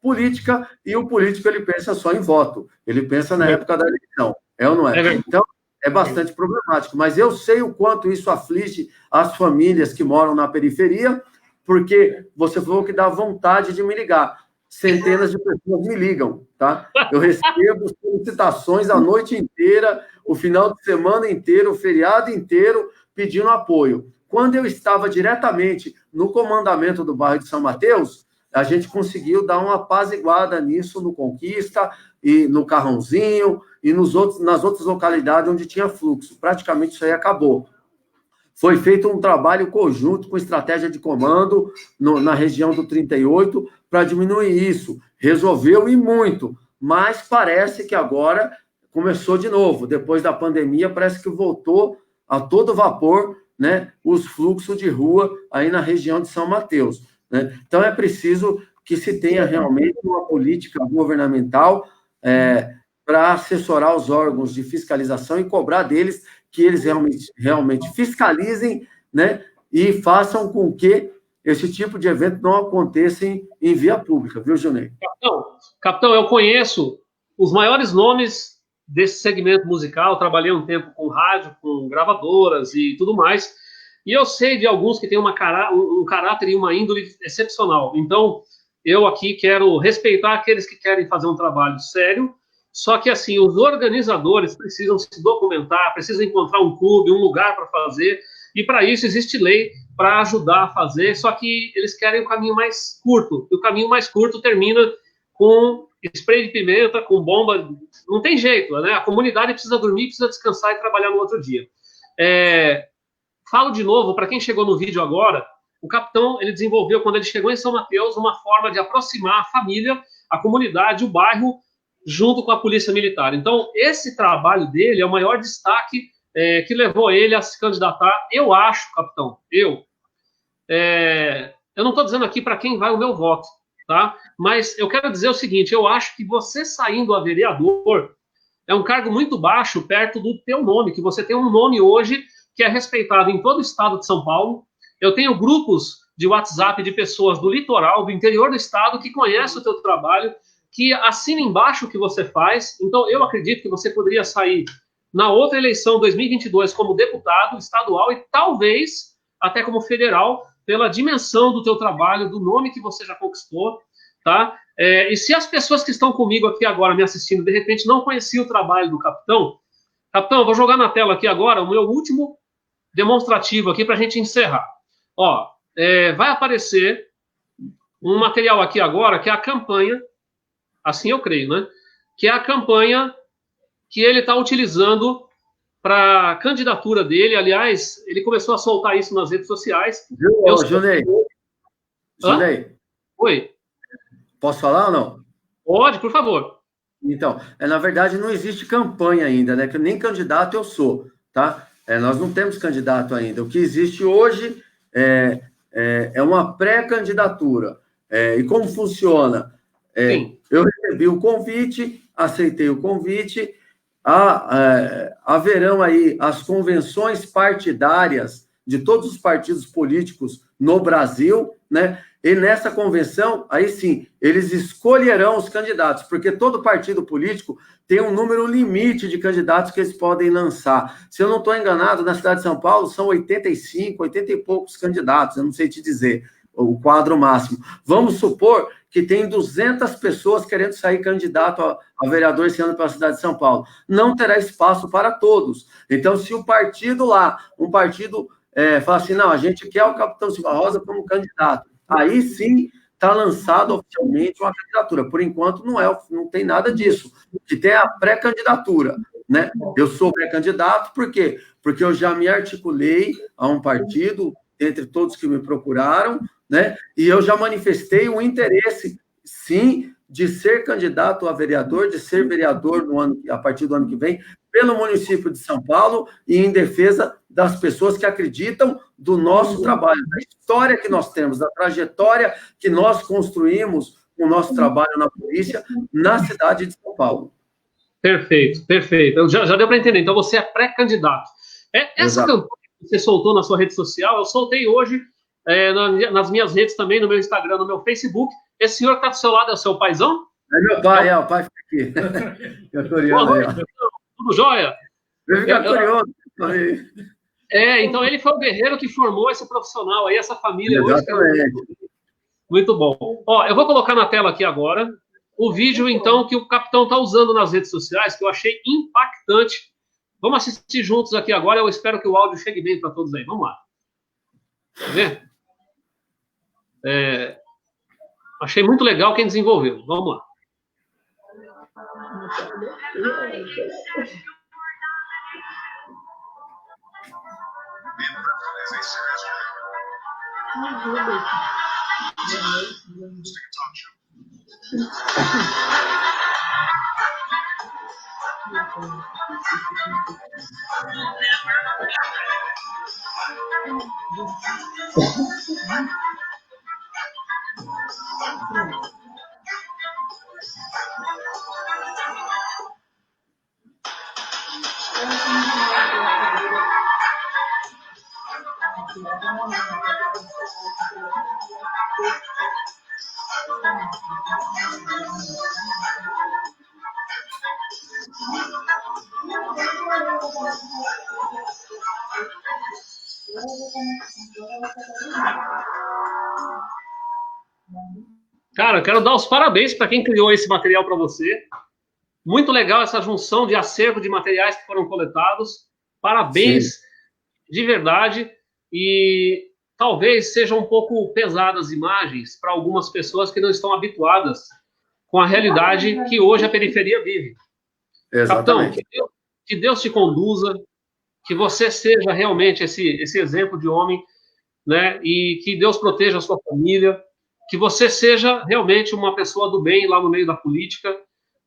Speaker 2: política, e o político ele pensa só em voto, ele pensa na época da eleição, ou não é? Então, é bastante problemático, mas eu sei o quanto isso aflige as famílias que moram na periferia, porque você falou que dá vontade de me ligar. Centenas de pessoas me ligam, tá? Eu recebo solicitações a noite inteira, o final de semana inteiro, o feriado inteiro, pedindo apoio. Quando eu estava diretamente no comandamento do bairro de São Mateus, a gente conseguiu dar uma apaziguada nisso no Conquista, e no Carrãozinho, e nas outras localidades onde tinha fluxo. Praticamente isso aí acabou. Foi feito um trabalho conjunto com estratégia de comando na região do 38 para diminuir isso. Resolveu e muito, mas parece que agora começou de novo. Depois da pandemia, parece que voltou a todo vapor, né, os fluxos de rua aí na região de São Mateus, né? Então, é preciso que se tenha realmente uma política governamental para assessorar os órgãos de fiscalização e cobrar deles que eles realmente fiscalizem, né, e façam com que esse tipo de evento não aconteça em via pública, viu, Junei?
Speaker 1: Capitão, eu conheço os maiores nomes desse segmento musical, trabalhei um tempo com rádio, com gravadoras e tudo mais, e eu sei de alguns que têm um caráter e uma índole excepcional. Então, eu aqui quero respeitar aqueles que querem fazer um trabalho sério, só que, assim, os organizadores precisam se documentar, precisam encontrar um clube, um lugar para fazer, e para isso existe lei para ajudar a fazer, só que eles querem o caminho mais curto, e o caminho mais curto termina com spray de pimenta, com bomba, não tem jeito, né? A comunidade precisa dormir, precisa descansar e trabalhar no outro dia. Falo de novo, para quem chegou no vídeo agora, o capitão, ele desenvolveu, quando ele chegou em São Mateus, uma forma de aproximar a família, a comunidade, o bairro, junto com a polícia militar. Então, esse trabalho dele é o maior destaque que levou ele a se candidatar. Eu acho, capitão, eu não estou dizendo aqui para quem vai o meu voto, tá? Mas eu quero dizer o seguinte, eu acho que você saindo a vereador é um cargo muito baixo perto do teu nome, que você tem um nome hoje que é respeitado em todo o estado de São Paulo. Eu tenho grupos de WhatsApp de pessoas do litoral, do interior do estado, que conhecem o teu trabalho, que assinam embaixo o que você faz. Então, eu acredito que você poderia sair na outra eleição, 2022, como deputado estadual e talvez até como federal, pela dimensão do teu trabalho, do nome que você já conquistou, tá? E se as pessoas que estão comigo aqui agora me assistindo, de repente, não conheciam o trabalho do capitão, eu vou jogar na tela aqui agora o meu último demonstrativo aqui para a gente encerrar. Ó, vai aparecer um material aqui agora, que é a campanha, assim eu creio, né? Que é a campanha que ele está utilizando para a candidatura dele. Aliás, ele começou a soltar isso nas redes sociais.
Speaker 2: Junei.
Speaker 1: Oi.
Speaker 2: Posso falar ou não?
Speaker 1: Pode, por favor.
Speaker 2: Então, na verdade, não existe campanha ainda, né? Que nem candidato eu sou, tá? Nós não temos candidato ainda. O que existe hoje é uma pré-candidatura. E como funciona? Eu recebi o convite, aceitei o convite, haverão aí as convenções partidárias de todos os partidos políticos no Brasil, né? E nessa convenção, aí sim, eles escolherão os candidatos, porque todo partido político tem um número limite de candidatos que eles podem lançar. Se eu não estou enganado, na cidade de São Paulo são 85, 80 e poucos candidatos, eu não sei te dizer o quadro máximo. Vamos supor que tem 200 pessoas querendo sair candidato a vereador esse ano para a cidade de São Paulo. Não terá espaço para todos. Então, se o partido lá, um partido fala assim, não, a gente quer o capitão Silva Rosa como candidato, aí sim está lançado oficialmente uma candidatura. Por enquanto, não tem nada disso. O que tem é a pré-candidatura, né? Eu sou pré-candidato, por quê? Porque eu já me articulei a um partido, entre todos que me procuraram, né? E eu já manifestei um interesse, sim, de ser candidato a vereador, de ser vereador a partir do ano que vem, pelo município de São Paulo e em defesa das pessoas que acreditam do nosso trabalho, da história que nós temos, da trajetória que nós construímos com o nosso trabalho na polícia na cidade de São Paulo.
Speaker 1: Perfeito, perfeito. Já deu para entender. Então, você é pré-candidato. Essa campanha que você soltou na sua rede social, eu soltei hoje nas minhas redes também, no meu Instagram, no meu Facebook. Esse senhor que está do seu lado é o seu paizão?
Speaker 2: É meu pai, o pai fica aqui. Eu tô olhando aí, ó.
Speaker 1: Tudo jóia?
Speaker 2: Eu fico curioso.
Speaker 1: Então ele foi o guerreiro que formou esse profissional aí, essa família.
Speaker 2: Exatamente.
Speaker 1: Hoje. Muito bom. Ó, eu vou colocar na tela aqui agora o vídeo, então, que o capitão está usando nas redes sociais, que eu achei impactante. Vamos assistir juntos aqui agora. Eu espero que o áudio chegue bem para todos aí. Vamos lá. Quer ver? Achei muito legal quem desenvolveu. Vamos lá. Cara, eu quero dar os parabéns para quem criou esse material para você. Muito legal essa junção de acervo de materiais que foram coletados. Parabéns. Sim. De verdade. E talvez sejam um pouco pesadas as imagens para algumas pessoas que não estão habituadas com a realidade que hoje a periferia vive.
Speaker 2: Exatamente.
Speaker 1: Capitão, que Deus te conduza, que você seja realmente esse exemplo de homem, né? E que Deus proteja a sua família, que você seja realmente uma pessoa do bem lá no meio da política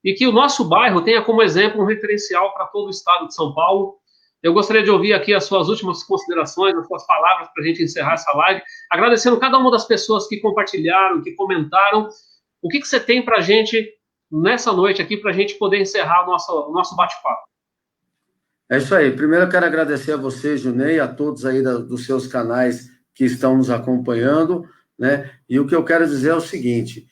Speaker 1: e que o nosso bairro tenha como exemplo um referencial para todo o estado de São Paulo. Eu gostaria de ouvir aqui as suas últimas considerações, as suas palavras para a gente encerrar essa live, agradecendo cada uma das pessoas que compartilharam, que comentaram. O que você tem para a gente nessa noite aqui, para a gente poder encerrar o nosso bate-papo?
Speaker 2: É isso aí. Primeiro eu quero agradecer a você, Junei, a todos aí dos seus canais que estão nos acompanhando, né? E o que eu quero dizer é o seguinte,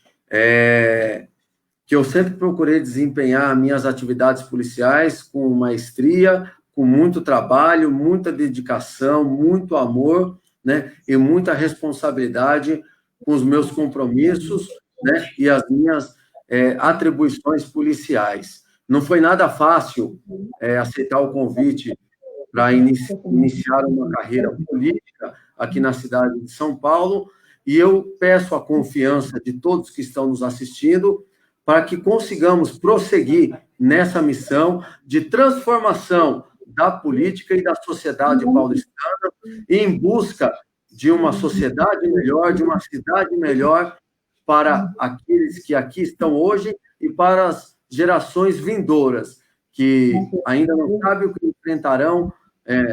Speaker 2: que eu sempre procurei desempenhar minhas atividades policiais com maestria, com muito trabalho, muita dedicação, muito amor, né? E muita responsabilidade com os meus compromissos, né? E as minhas atribuições policiais. Não foi nada fácil aceitar o convite para iniciar uma carreira política aqui na cidade de São Paulo, e eu peço a confiança de todos que estão nos assistindo para que consigamos prosseguir nessa missão de transformação da política e da sociedade paulistana em busca de uma sociedade melhor, de uma cidade melhor para aqueles que aqui estão hoje e para as gerações vindouras, que ainda não sabem o que enfrentarão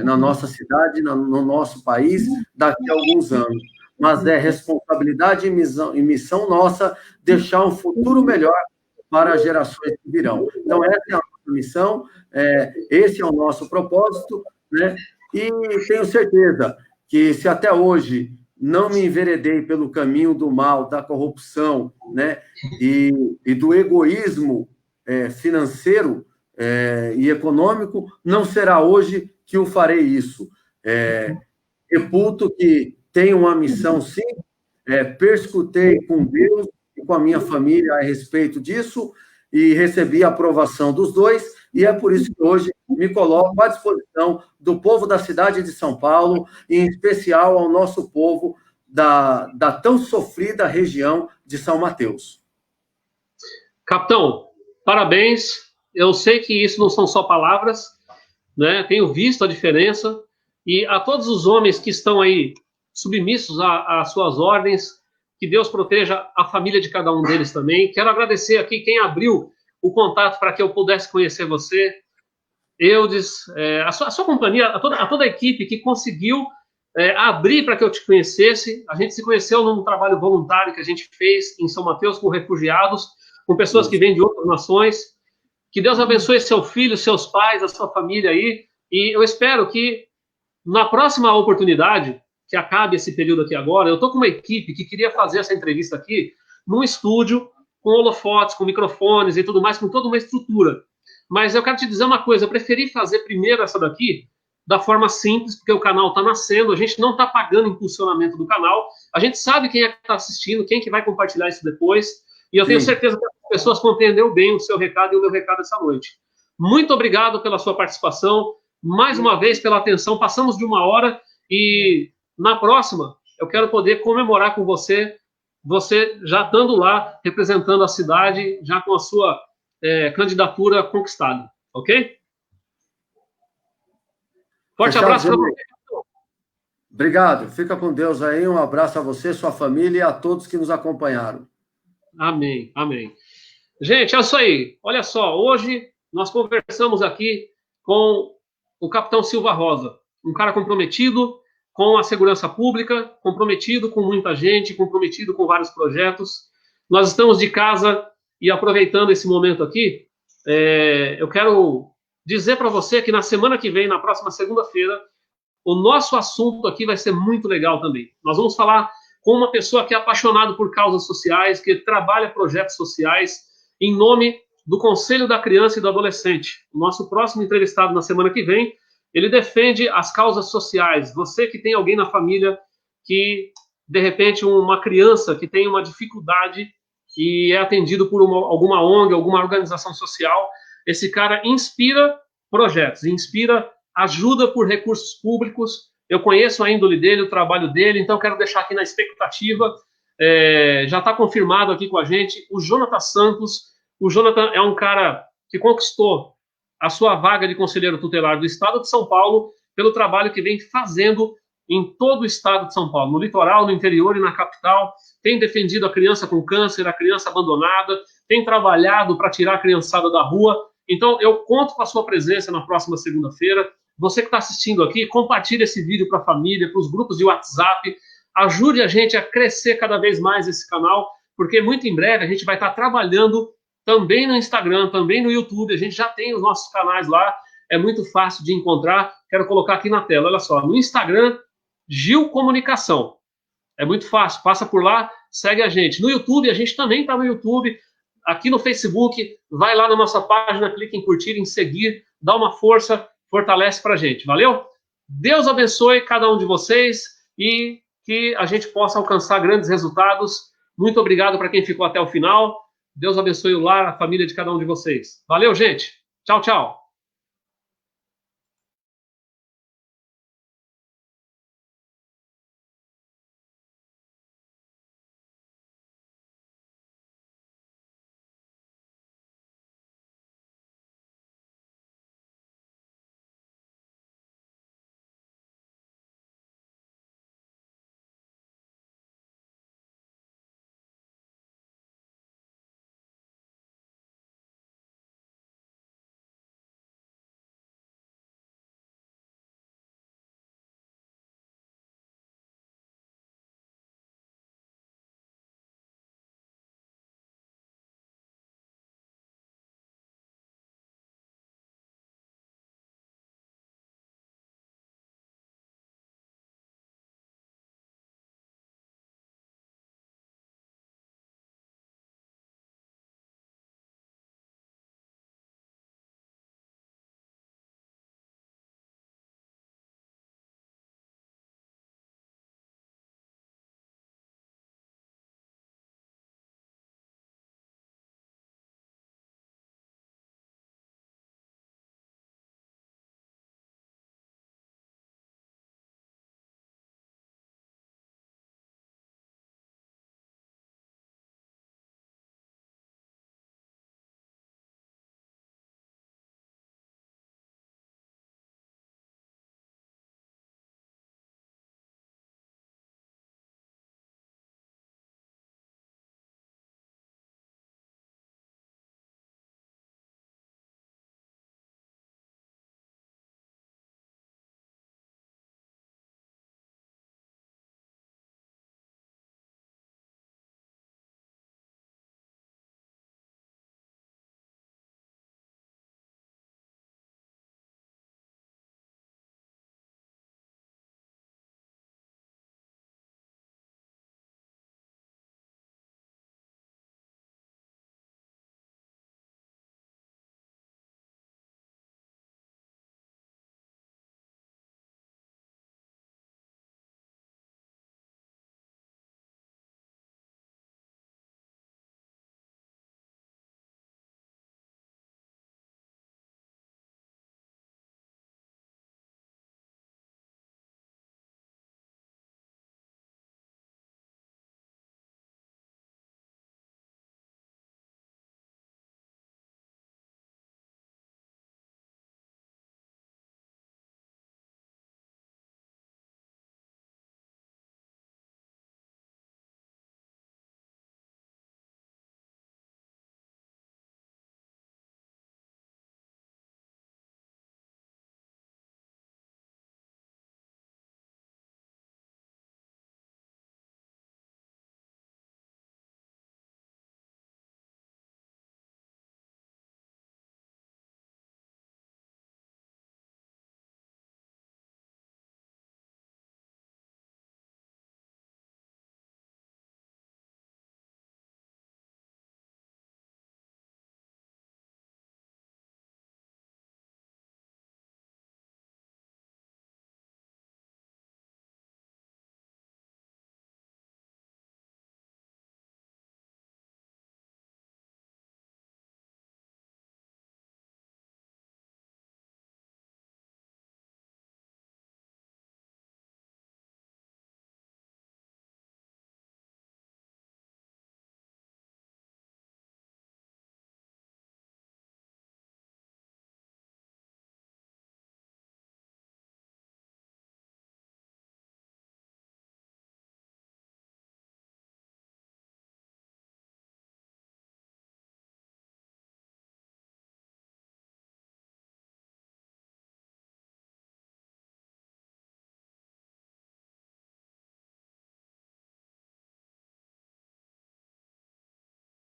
Speaker 2: na nossa cidade, no nosso país, daqui a alguns anos. Mas é responsabilidade e missão nossa deixar um futuro melhor para as gerações que virão. Então, essa é a nossa missão, esse é o nosso propósito, né? E tenho certeza que, se até hoje não me enveredei pelo caminho do mal, da corrupção, né? E do egoísmo financeiro e econômico, não será hoje que eu farei isso. Reputo que tenho uma missão, sim, perscrutei com Deus e com a minha família a respeito disso e recebi a aprovação dos dois, e é por isso que hoje me coloco à disposição do povo da cidade de São Paulo, e em especial ao nosso povo da tão sofrida região de São Mateus.
Speaker 1: Capitão, parabéns. Eu sei que isso não são só palavras, né? Tenho visto a diferença. E a todos os homens que estão aí submissos às suas ordens, que Deus proteja a família de cada um deles também. Quero agradecer aqui quem abriu o contato para que eu pudesse conhecer você, Eudes, a sua companhia, a toda a equipe que conseguiu abrir para que eu te conhecesse. A gente se conheceu num trabalho voluntário que a gente fez em São Mateus com refugiados, com pessoas que vêm de outras nações. Que Deus abençoe seu filho, seus pais, a sua família aí. E eu espero que na próxima oportunidade, que acabe esse período aqui agora, eu estou com uma equipe que queria fazer essa entrevista aqui num estúdio, com holofotes, com microfones e tudo mais, com toda uma estrutura. Mas eu quero te dizer uma coisa, eu preferi fazer primeiro essa daqui da forma simples, porque o canal está nascendo, a gente não está pagando impulsionamento do canal, a gente sabe quem é que está assistindo, quem que vai compartilhar isso depois, e eu tenho certeza que as pessoas compreenderam bem o seu recado e o meu recado essa noite. Muito obrigado pela sua participação, mais uma vez pela atenção, passamos de 1 hora, e na próxima eu quero poder comemorar com você já estando lá, representando a cidade, já com a sua candidatura conquistada, ok? Forte abraço para você.
Speaker 2: Obrigado, fica com Deus aí, um abraço a você, sua família e a todos que nos acompanharam.
Speaker 1: Amém, amém. Gente, é isso aí, olha só, hoje nós conversamos aqui com o capitão Silva Rosa, um cara comprometido com a segurança pública, comprometido com muita gente, comprometido com vários projetos. Nós estamos de casa e aproveitando esse momento aqui, eu quero dizer para você que na semana que vem, na próxima segunda-feira, o nosso assunto aqui vai ser muito legal também. Nós vamos falar com uma pessoa que é apaixonada por causas sociais, que trabalha projetos sociais, em nome do Conselho da Criança e do Adolescente. O nosso próximo entrevistado na semana que vem, ele defende as causas sociais. Você que tem alguém na família que, de repente, uma criança que tem uma dificuldade e é atendido por alguma ONG, alguma organização social, esse cara inspira projetos, inspira ajuda por recursos públicos. Eu conheço a índole dele, o trabalho dele, então quero deixar aqui na expectativa. Já está confirmado aqui com a gente o Jonathan Santos. O Jonathan é um cara que conquistou a sua vaga de conselheiro tutelar do Estado de São Paulo pelo trabalho que vem fazendo em todo o Estado de São Paulo, no litoral, no interior e na capital. Tem defendido a criança com câncer, a criança abandonada, tem trabalhado para tirar a criançada da rua. Então, eu conto com a sua presença na próxima segunda-feira. Você que está assistindo aqui, compartilhe esse vídeo para a família, para os grupos de WhatsApp. Ajude a gente a crescer cada vez mais esse canal, porque muito em breve a gente vai estar trabalhando também no Instagram, também no YouTube. A gente já tem os nossos canais lá, é muito fácil de encontrar. Quero colocar aqui na tela, olha só, no Instagram, Gil Comunicação. É muito fácil, passa por lá, segue a gente. No YouTube, a gente também está no YouTube, aqui no Facebook, vai lá na nossa página, clica em curtir, em seguir, dá uma força, fortalece pra gente, valeu? Deus abençoe cada um de vocês e que a gente possa alcançar grandes resultados. Muito obrigado para quem ficou até o final. Deus abençoe o lar, a família de cada um de vocês. Valeu, gente. Tchau, tchau.